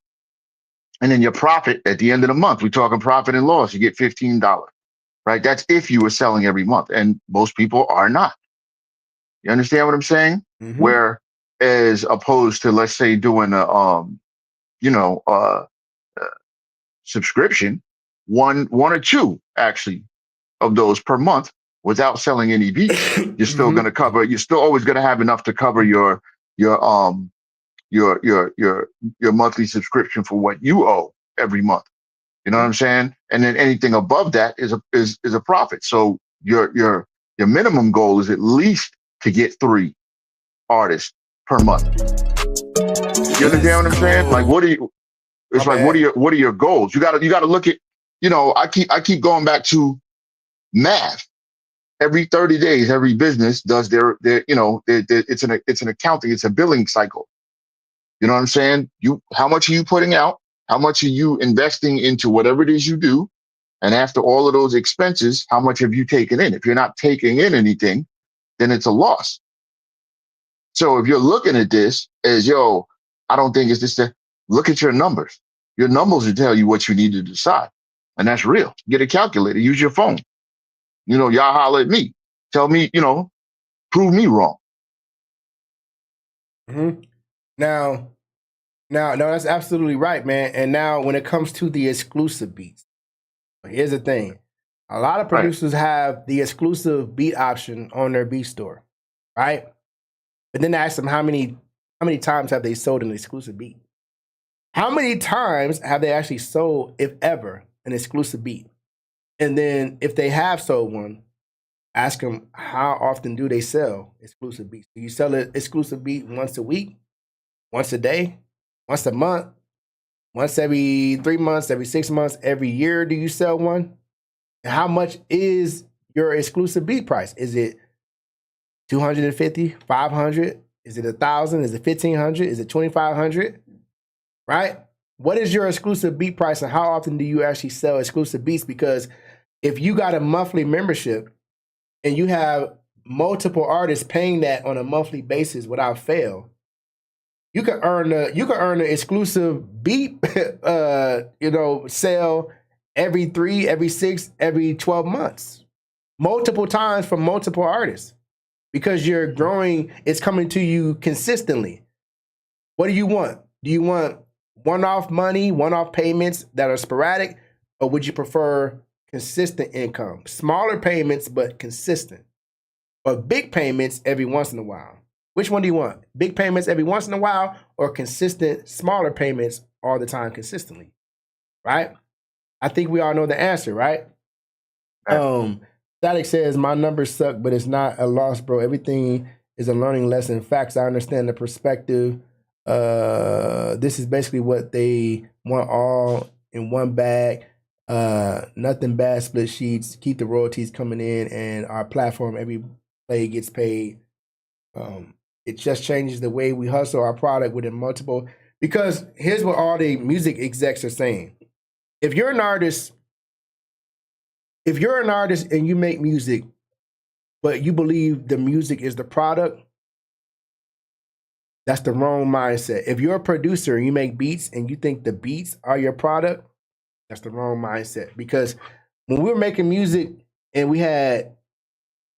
and then your profit at the end of the month. We're talking profit and loss. You get $15, right? That's if you were selling every month. And most people are not. You understand what I'm saying? Mm-hmm. Where as opposed to, let's say, doing a, subscription, one or two actually of those per month without selling any beats, you're still going to cover. You're still always going to have enough to cover your monthly subscription for what you owe every month. You know what I'm saying? And then anything above that is a profit. So your minimum goal is at least to get 3 artists per month. You understand what I'm saying? Like, what are you? It's like, what are your goals? You gotta look at, I keep going back to math. Every 30 days, every business does their it's an accounting, it's a billing cycle. You know what I'm saying? How much are you putting out? How much are you investing into whatever it is you do? And after all of those expenses, how much have you taken in? If you're not taking in anything, then it's a loss. So if you're looking at this as, I don't think it's just look at your numbers. Your numbers will tell you what you need to decide. And that's real. Get a calculator, use your phone. Y'all holler at me. Tell me, prove me wrong. Mm-hmm. Now, no, that's absolutely right, man. And now, when it comes to the exclusive beats, here's the thing: a lot of Right. producers have the exclusive beat option on their beat store, right? But then I ask them how many times have they sold an exclusive beat? How many times have they actually sold, if ever, an exclusive beat? And then, if they have sold one, ask them how often do they sell exclusive beats? Do you sell an exclusive beat once a week, once a day, once a month, once every 3 months, every 6 months, every year? Do you sell one? And how much is your exclusive beat price? Is it 250, 500? Is it 1,000? Is it 1,500? Is it 2,500? Right? What is your exclusive beat price, and how often do you actually sell exclusive beats? Because if you got a monthly membership and you have multiple artists paying that on a monthly basis without fail, you can earn the exclusive beat sale every 3, every 6, every 12 months, multiple times from multiple artists, because you're growing. It's coming to you consistently. What do you want? Do you want one-off money, one-off payments that are sporadic, or would you prefer consistent income? Smaller payments, but consistent. Or big payments every once in a while? Which one do you want? Big payments every once in a while, or consistent, smaller payments all the time consistently? Right? I think we all know the answer, right? Static says, my numbers suck, but it's not a loss, bro. Everything is a learning lesson. Facts, I understand the perspective. This is basically what they want, all in one bag. Nothing bad, split sheets, keep the royalties coming in, and our platform, every play gets paid. It just changes the way we hustle our product within multiple. Because here's what all the music execs are saying: if you're an artist and you make music, but you believe the music is the product, that's the wrong mindset. If you're a producer and you make beats and you think the beats are your product, that's the wrong mindset. Because when we were making music and we had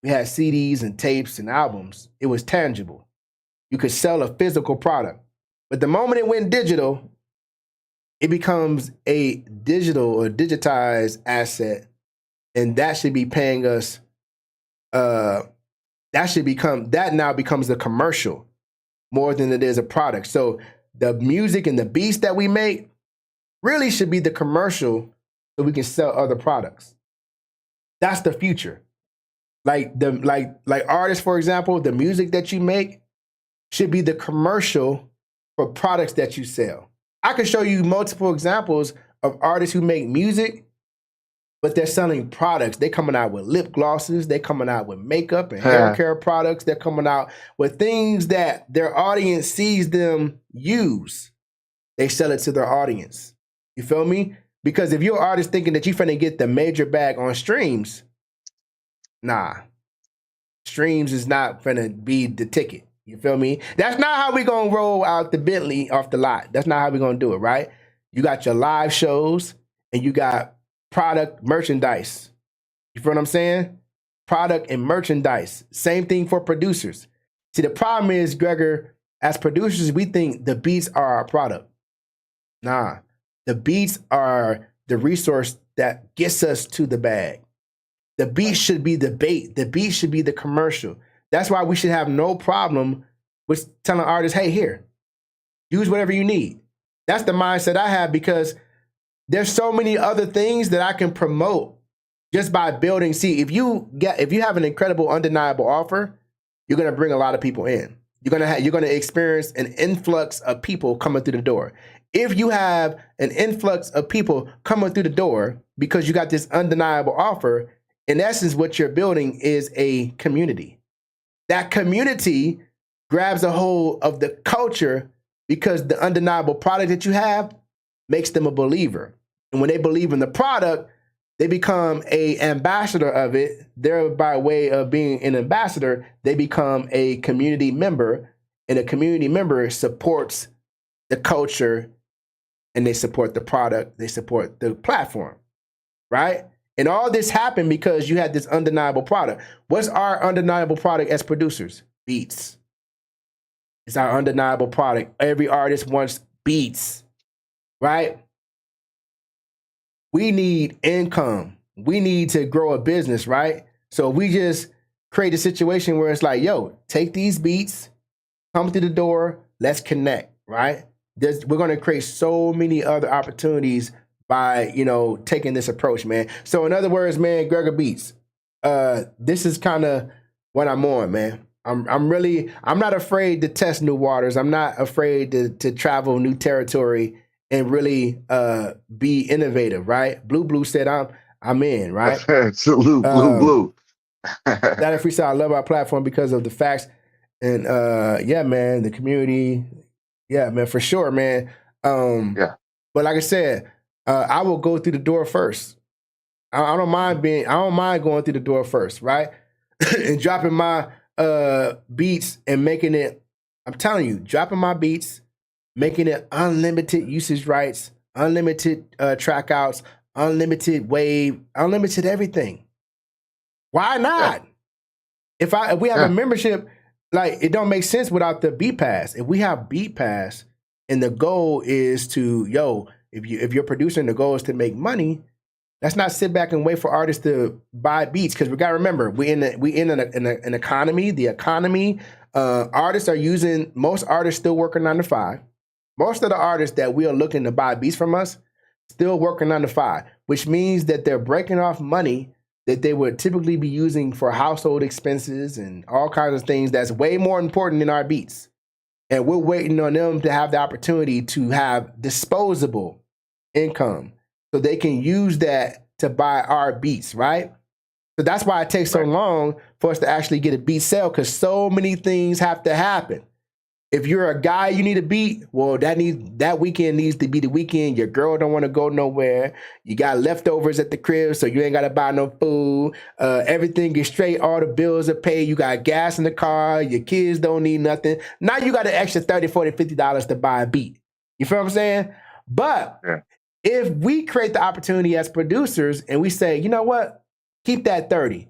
CDs and tapes and albums, it was tangible. You could sell a physical product. But the moment it went digital, it becomes a digital or digitized asset, and that should be paying us. That now becomes a commercial more than it is a product. So the music and the beats that we make really should be the commercial, so we can sell other products. That's the future. Like artists, for example, the music that you make should be the commercial for products that you sell. I could show you multiple examples of artists who make music, but they're selling products. They're coming out with lip glosses. They're coming out with makeup and hair care products. They're coming out with things that their audience sees them use. They sell it to their audience. You feel me? Because if you're an artist thinking that you're finna get the major bag on streams, nah. Streams is not finna be the ticket. You feel me? That's not how we gonna roll out the Bentley off the lot. That's not how we gonna do it, right? You got your live shows and you got product merchandise. You feel what I'm saying? Product and merchandise. Same thing for producers. See, the problem is, Gregor, as producers, we think the beats are our product. Nah, the beats are the resource that gets us to the bag. The beat should be the bait. The beat should be the commercial. That's why we should have no problem with telling artists, hey, here, use whatever you need. That's the mindset I have, because there's so many other things that I can promote just by building. See, if you have an incredible, undeniable offer, you're gonna bring a lot of people in. You're gonna experience an influx of people coming through the door. If you have an influx of people coming through the door because you got this undeniable offer, in essence, what you're building is a community. That community grabs a hold of the culture because the undeniable product that you have makes them a believer. And when they believe in the product, they become an ambassador of it. They're, by way of being an ambassador, they become a community member, and a community member supports the culture, and they support the product, they support the platform. right? And all this happened because you had this undeniable product. What's our undeniable product as producers? Beats. It's our undeniable product. Every artist wants beats, right? We need income. We need to grow a business, right? So we just create a situation where it's like, yo, take these beats, come through the door, let's connect, right? We're going to create so many other opportunities by, taking this approach, man. So in other words, man, Gregor Beats, this is kind of what I'm on, man. I'm not afraid to test new waters. I'm not afraid to travel new territory and really be innovative, right? Blue said I'm in, right? Salute, Blue. That Freestyle, I love our platform because of the facts. And yeah, man, the community. Yeah, man, for sure, man. Yeah. But like I said, I will go through the door first. I don't mind going through the door first, right? And dropping my beats and making it, I'm telling you, dropping my beats, making it unlimited usage rights, unlimited track outs, unlimited wave, unlimited everything. Why not? Yeah. If we have a membership, like it don't make sense without the Beat Pass. If we have Beat Pass and the goal is to, if you're producing, the goal is to make money, let's not sit back and wait for artists to buy beats, because we got to remember we in an economy. The economy, artists are using, most artists still working 9 to 5. Most of the artists that we are looking to buy beats from us still working 9 to 5, which means that they're breaking off money that they would typically be using for household expenses and all kinds of things that's way more important than our beats. And we're waiting on them to have the opportunity to have disposable income so they can use that to buy our beats, right? So that's why it takes so long for us to actually get a beat sale, because so many things have to happen. If you're a guy, you need a beat. Well, that weekend needs to be the weekend. Your girl don't want to go nowhere. You got leftovers at the crib, so you ain't got to buy no food. Everything is straight. All the bills are paid. You got gas in the car. Your kids don't need nothing. Now you got an extra $30, $40, $50 to buy a beat. You feel what I'm saying? But if we create the opportunity as producers and we say, you know what? Keep that 30.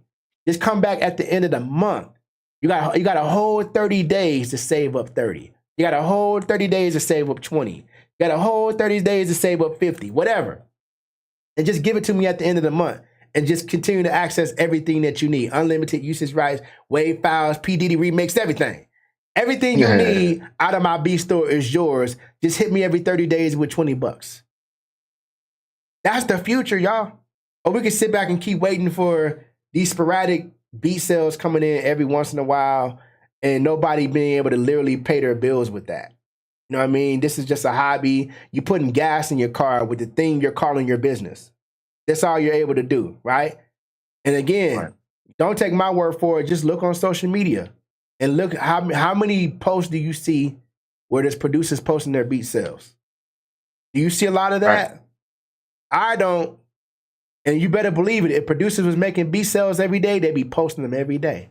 Just come back at the end of the month. You got a whole 30 days to save up 30. You got a whole 30 days to save up 20. You got a whole 30 days to save up 50, whatever. And just give it to me at the end of the month and just continue to access everything that you need. Unlimited usage rights, wave files, P. Diddy remix, everything. Everything you need out of my beat store is yours. Just hit me every 30 days with $20. That's the future, y'all. Or we can sit back and keep waiting for these sporadic beat sales coming in every once in a while and nobody being able to literally pay their bills with that. You know what I mean? This is just a hobby. You're putting gas in your car with the thing you're calling your business. That's all you're able to do, right? And again, don't take my word for it. Just look on social media and look how many posts do you see where there's producers posting their beat sales? Do you see a lot of that? I don't. And you better believe it. If producers was making beat sales every day, they'd be posting them every day.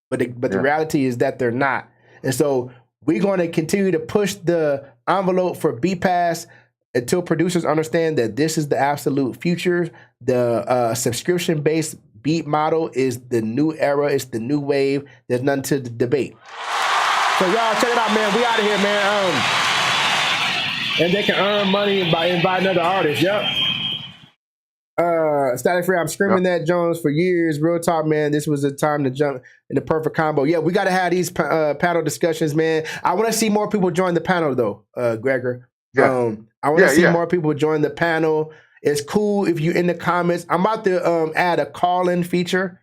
But the reality is that they're not. And so we're going to continue to push the envelope for Beat Pass until producers understand that this is the absolute future. The subscription-based beat model is the new era. It's the new wave. There's nothing to debate. So y'all check it out, man. We out of here, man. And they can earn money by inviting other artists. Yep. Static Free, I'm screaming that Jones for years. Real talk, man. This was a time to jump in the perfect combo. Yeah, we got to have these panel discussions, man. I want to see more people join the panel, though, Gregor. I want to see more people join the panel. It's cool if you're in the comments. I'm about to add a call-in feature.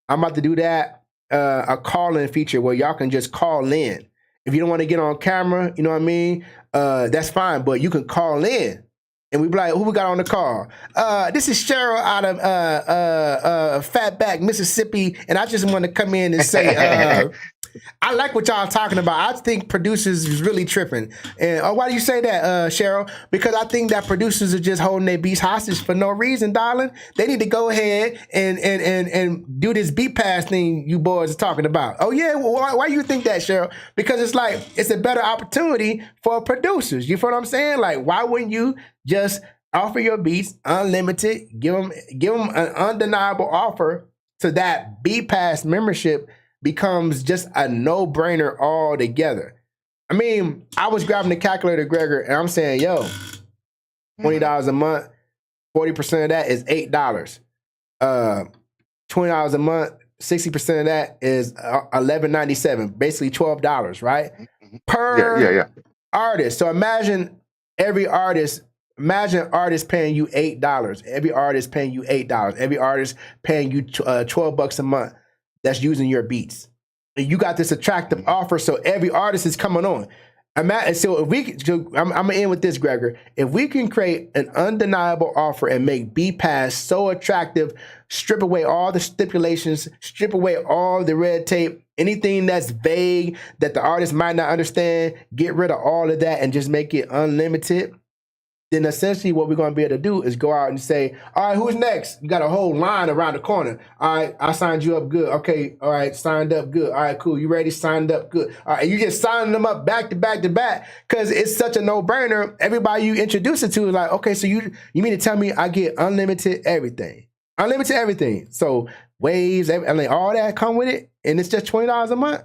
I'm about to do that, a call-in feature where y'all can just call in. If you don't want to get on camera, you know what I mean? That's fine, but you can call in. And we be like, who we got on the call? This is Cheryl out of Fatback, Mississippi. And I just want to come in and say, I like what y'all talking about. I think producers is really tripping. And why do you say that, Cheryl? Because I think that producers are just holding their beats hostage for no reason, darling. They need to go ahead and do this beat pass thing you boys are talking about. Oh yeah, why you think that, Cheryl? Because it's like it's a better opportunity for producers. You feel what I'm saying? Like, why wouldn't you just offer your beats unlimited. Give them an undeniable offer so that Beat Pass membership becomes just a no-brainer altogether. I mean, I was grabbing the calculator, Gregor, and I'm saying, yo, $20 a month, 40% of that is $8. $20 a month, 60% of that is $11.97, basically $12, right? Per artist. So imagine artist paying you $8. Every artist paying you $8. Every artist paying you $12 a month that's using your beats. And you got this attractive offer, so every artist is coming on. So if we, I'm gonna end with this, Gregor. If we can create an undeniable offer and make Beat Pass so attractive, strip away all the stipulations, strip away all the red tape, anything that's vague that the artist might not understand, get rid of all of that and just make it unlimited, then essentially what we're going to be able to do is go out and say, all right, who's next? You got a whole line around the corner. All right, I signed you up, good. Okay, all right, signed up, good. All right, cool. You ready? Signed up, good. All right, and you just signing them up back to back to back because it's such a no-brainer. Everybody you introduce it to is like, okay, so you mean to tell me I get unlimited everything? Unlimited everything. So waves, all that come with it, and it's just $20 a month?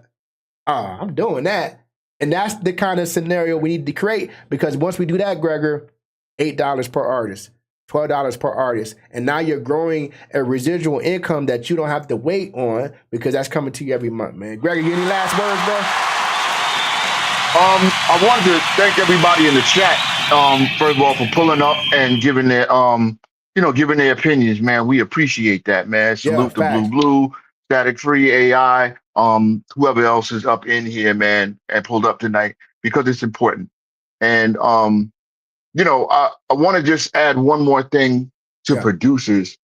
Oh, I'm doing that. And that's the kind of scenario we need to create because once we do that, Gregor, $8 per artist, $12 per artist. And now you're growing a residual income that you don't have to wait on because that's coming to you every month, man. Gregor, you any last words, bro? I wanted to thank everybody in the chat, first of all, for pulling up and giving their giving their opinions, man. We appreciate that, man. Salute to Blue, Static Free AI, whoever else is up in here, man, and pulled up tonight because it's important. And I want to just add one more thing to producers,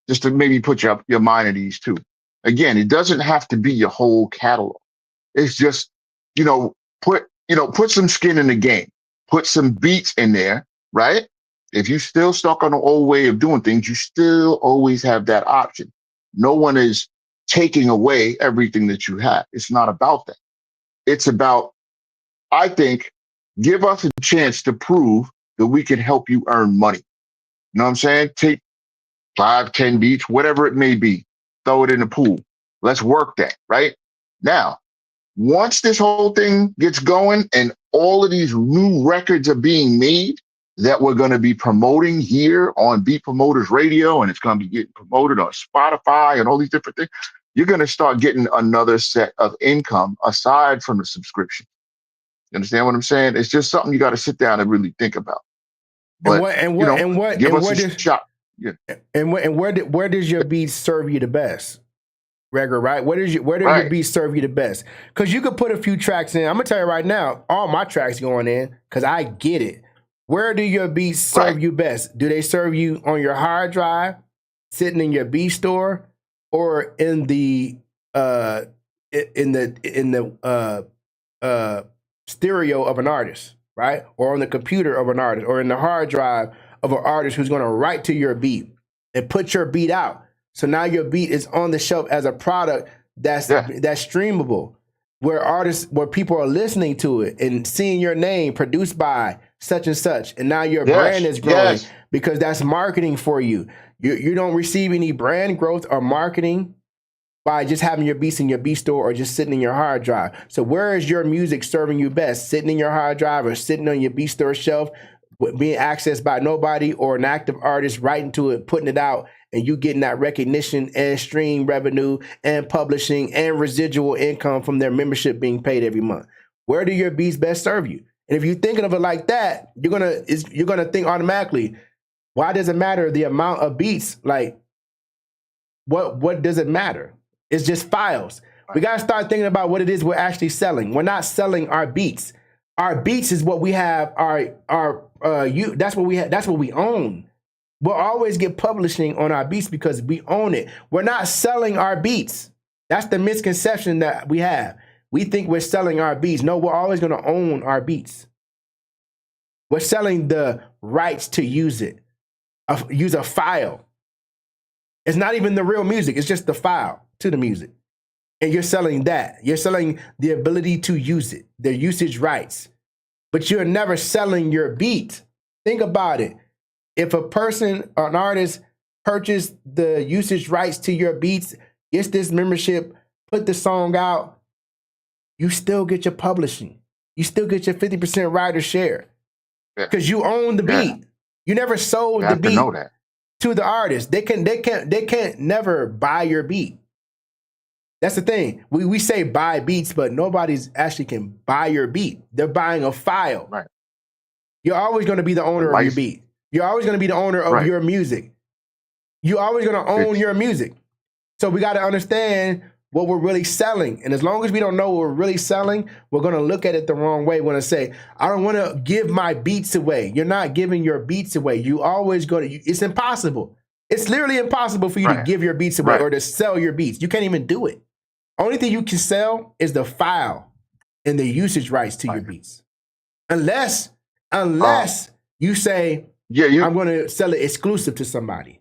just to maybe put your mind at ease too. Again, it doesn't have to be your whole catalog. It's just, put some skin in the game, put some beats in there, right? If you're still stuck on the old way of doing things, you still always have that option. No one is taking away everything that you have. It's not about that. It's about, I think, give us a chance to prove that we can help you earn money. You know what I'm saying? Take 5, 10 beats, whatever it may be, throw it in the pool. Let's work that, right? Now, once this whole thing gets going and all of these new records are being made that we're going to be promoting here on Beat Promoters Radio, and it's going to be getting promoted on Spotify and all these different things, you're going to start getting another set of income aside from the subscription. You understand what I'm saying? It's just something you got to sit down and really think about. But, where does your beats serve you the best, Gregor? Right? Where do your beats serve you the best? Because you could put a few tracks in. I'm gonna tell you right now, all my tracks going in because I get it. Where do your beats serve you best? Do they serve you on your hard drive, sitting in your beat store, or in the stereo of an artist? Right? Or on the computer of an artist, or in the hard drive of an artist who's going to write to your beat and put your beat out. So now your beat is on the shelf as a product that's streamable, where people are listening to it and seeing your name produced by such and such. And now your brand is growing because that's marketing for you. You don't receive any brand growth or marketing by just having your beats in your beat store or just sitting in your hard drive. So where is your music serving you best? Sitting in your hard drive or sitting on your beat store shelf, being accessed by nobody, or an active artist writing to it, putting it out, and you getting that recognition and stream revenue and publishing and residual income from their membership being paid every month? Where do your beats best serve you? And if you're thinking of it like that, you're gonna think automatically, why does it matter the amount of beats? Like, what does it matter? It's just files. We got to start thinking about what it is we're actually selling. We're not selling our beats. Our beats is what we have. That's what we have. That's what we own. We'll always get publishing on our beats because we own it. We're not selling our beats. That's the misconception that we have. We think we're selling our beats. No, we're always going to own our beats. We're selling the rights to use it. Use a file. It's not even the real music. It's just the file to the music. And you're selling that. You're selling the ability to use it, the usage rights. But you're never selling your beat. Think about it. if a person or an artist purchased the usage rights to your beats, gets this membership, put the song out, you still get your publishing. You still get your 50% writer share because you own the beat. You never sold the beat to the artist. They can't never buy your beat. That's the thing. We say buy beats, but nobody's actually can buy your beat. They're buying a file. Right. You're always going to be the owner of your beat. You're always going to be the owner of your music. You're always going to own your music. So we got to understand what we're really selling. And as long as we don't know what we're really selling, we're going to look at it the wrong way. We're going to say, I don't want to give my beats away. You're not giving your beats away. You always go to, it's impossible. It's literally impossible for you to give your beats away or to sell your beats. You can't even do it. Only thing you can sell is the file and the usage rights to your beats. Unless you say, I'm going to sell it exclusive to somebody.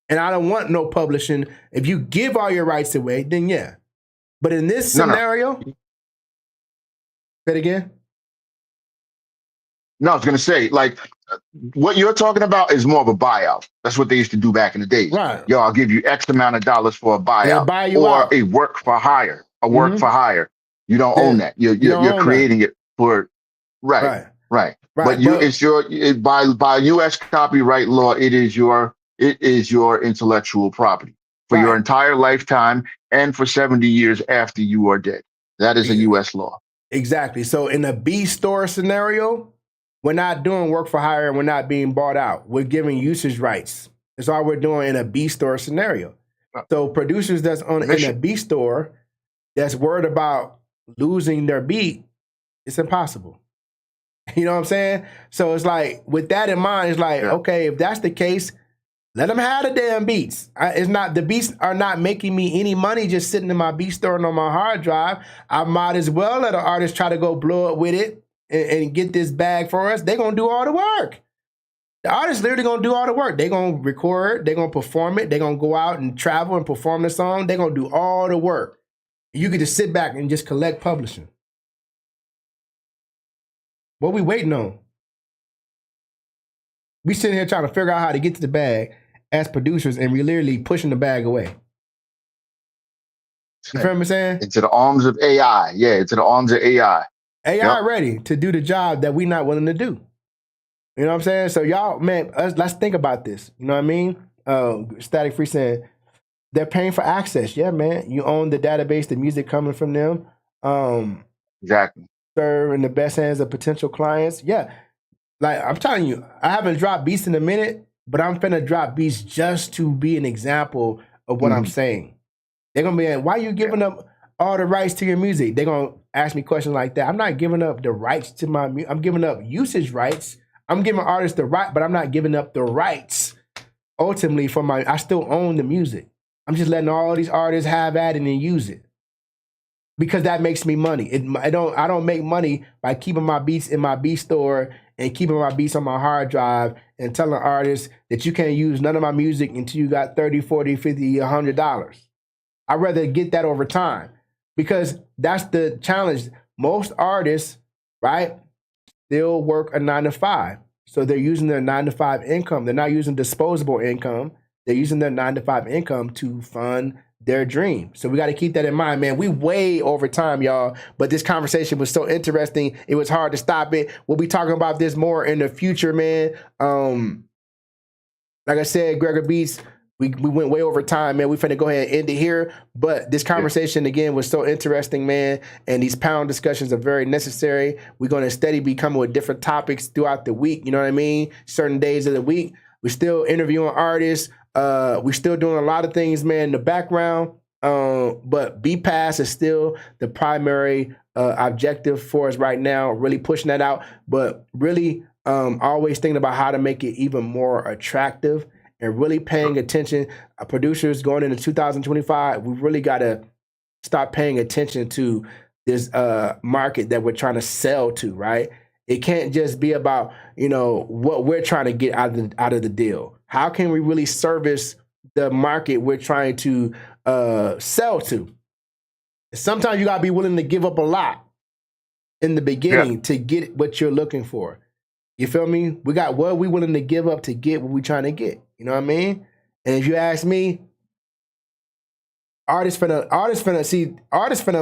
And I don't want no publishing. If you give all your rights away, then yeah. But in this scenario, say it again. No, I was going to say, like, what you're talking about is more of a buyout. That's what they used to do back in the days. Right. Yo, I'll give you X amount of dollars for a buyout buy you or out. a work for hire. A work for hire. You don't own that. You're creating it for right. But by U.S. copyright law, it is your intellectual property for your entire lifetime and for 70 years after you are dead. That is a U.S. law. Exactly. So in a B store scenario, we're not doing work for hire and we're not being bought out. We're giving usage rights. That's all we're doing in a B store scenario. So producers that's in a B store that's worried about losing their beat, it's impossible. You know what I'm saying? So it's like, with that in mind, it's like, okay, if that's the case, let them have the damn beats. It's not, the beats are not making me any money just sitting in my beat store and on my hard drive. I might as well let an artist try to go blow up with it and get this bag for us. They're going to do all the work. The artist literally going to do all the work. They're going to record, they're going to perform it, they're going to go out and travel and perform the song. They're going to do all the work. You could just sit back and just collect publishing. What we waiting on? We sitting here trying to figure out how to get to the bag as producers, and we literally pushing the bag away. You feel me saying? Into the arms of AI. Yeah, into the arms of AI. AI ready to do the job that we not willing to do. You know what I'm saying? So y'all, man, let's think about this. You know what I mean? Static Free saying, they're paying for access. Yeah, man. You own the database, the music coming from them. Exactly. Serve in the best hands of potential clients. Yeah. Like, I'm telling you, I haven't dropped beats in a minute, but I'm finna drop beats just to be an example of what I'm saying. They're gonna be like, why are you giving up all the rights to your music? They're gonna ask me questions like that. I'm not giving up the rights to my music. I'm giving up usage rights. I'm giving artists the right, but I'm not giving up the rights ultimately for I still own the music. I'm just letting all these artists have at it and use it. Because that makes me money. I don't make money by keeping my beats in my beat store and keeping my beats on my hard drive and telling artists that you can't use none of my music until you got $30, $40, $50, $100. I'd rather get that over time, because that's the challenge. Most artists, right, still work a 9 to 5. So they're using their 9 to 5 income. They're not using disposable income. They're using their 9 to 5 income to fund their dream. So we got to keep that in mind, man. We way over time, y'all, but this conversation was so interesting. It was hard to stop it. We'll be talking about this more in the future, man. Like I said, Gregor Beats, we went way over time, man. We finna go ahead and end it here. But this conversation, again, was so interesting, man. And these panel discussions are very necessary. We're going to steady be coming with different topics throughout the week. You know what I mean? Certain days of the week. We're still interviewing artists. We're still doing a lot of things, man, in the background. But BPass is still the primary objective for us right now, really pushing that out, but really always thinking about how to make it even more attractive and really paying attention. Producers going into 2025, we really got to start paying attention to this market that we're trying to sell to, right? It can't just be about, what we're trying to get out of the deal. How can we really service the market we're trying to sell to? Sometimes you gotta be willing to give up a lot in the beginning to get what you're looking for. You feel me? We got what we willing to give up to get what we trying to get. You know what I mean? And if you ask me, artists finna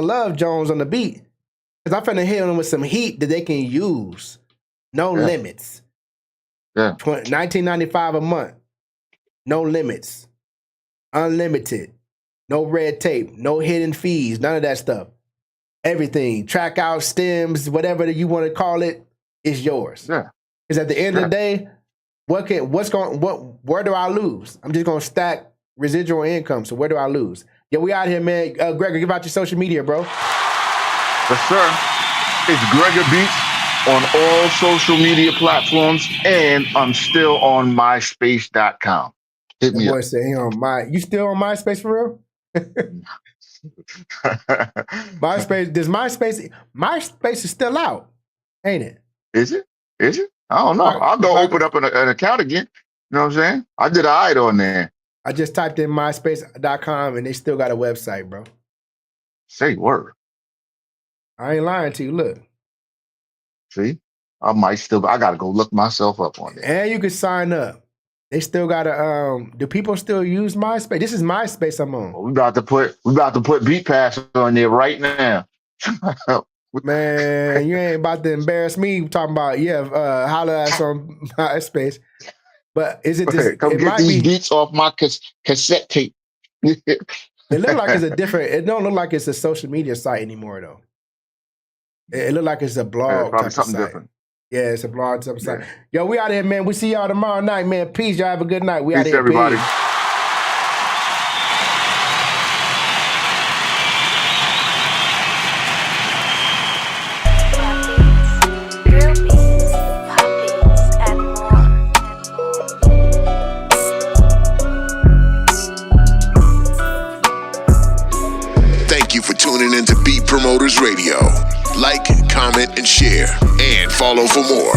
love Jones on the beat. Cause I'm finna hit them with some heat that they can use. No limits. Yeah. $19.95 a month. No limits. Unlimited. No red tape. No hidden fees. None of that stuff. Everything. Track out, stems, whatever that you want to call it, is yours. Yeah. Because at the end of the day, where do I lose? I'm just gonna stack residual income. So where do I lose? Yeah, we out here, man. Gregor, give out your social media, bro. Yes, sir. It's Gregor Beats on all social media platforms, and I'm still on myspace.com. Hit me That boy up. said he on you still on MySpace for real? MySpace is still out, ain't it? Is it? I don't know. I'll go open up an account again. You know what I'm saying? I did an eye on there. I just typed in myspace.com and they still got a website, bro. Say word. I ain't lying to you. Look. See? I gotta go look myself up on there. And you can sign up. They still gotta do people still use MySpace? This is MySpace I'm on. We about to put Beat Pass on there right now. Man, you ain't about to embarrass me talking about holler at us on MySpace. But is it this? Come it get might these be, beats off my cassette tape. It look like it's it don't look like it's a social media site anymore though. It look like it's a blog probably type something of site. different. Yeah, it's a blog type of site. Yo, we out here, man. We see y'all tomorrow night, man. Peace. Y'all have a good night. We out Peace, here. everybody. Peace. Drill beats, pop beats, and more. Thank you for tuning in to Beat Promoters Radio. Like, comment, and share, and follow for more.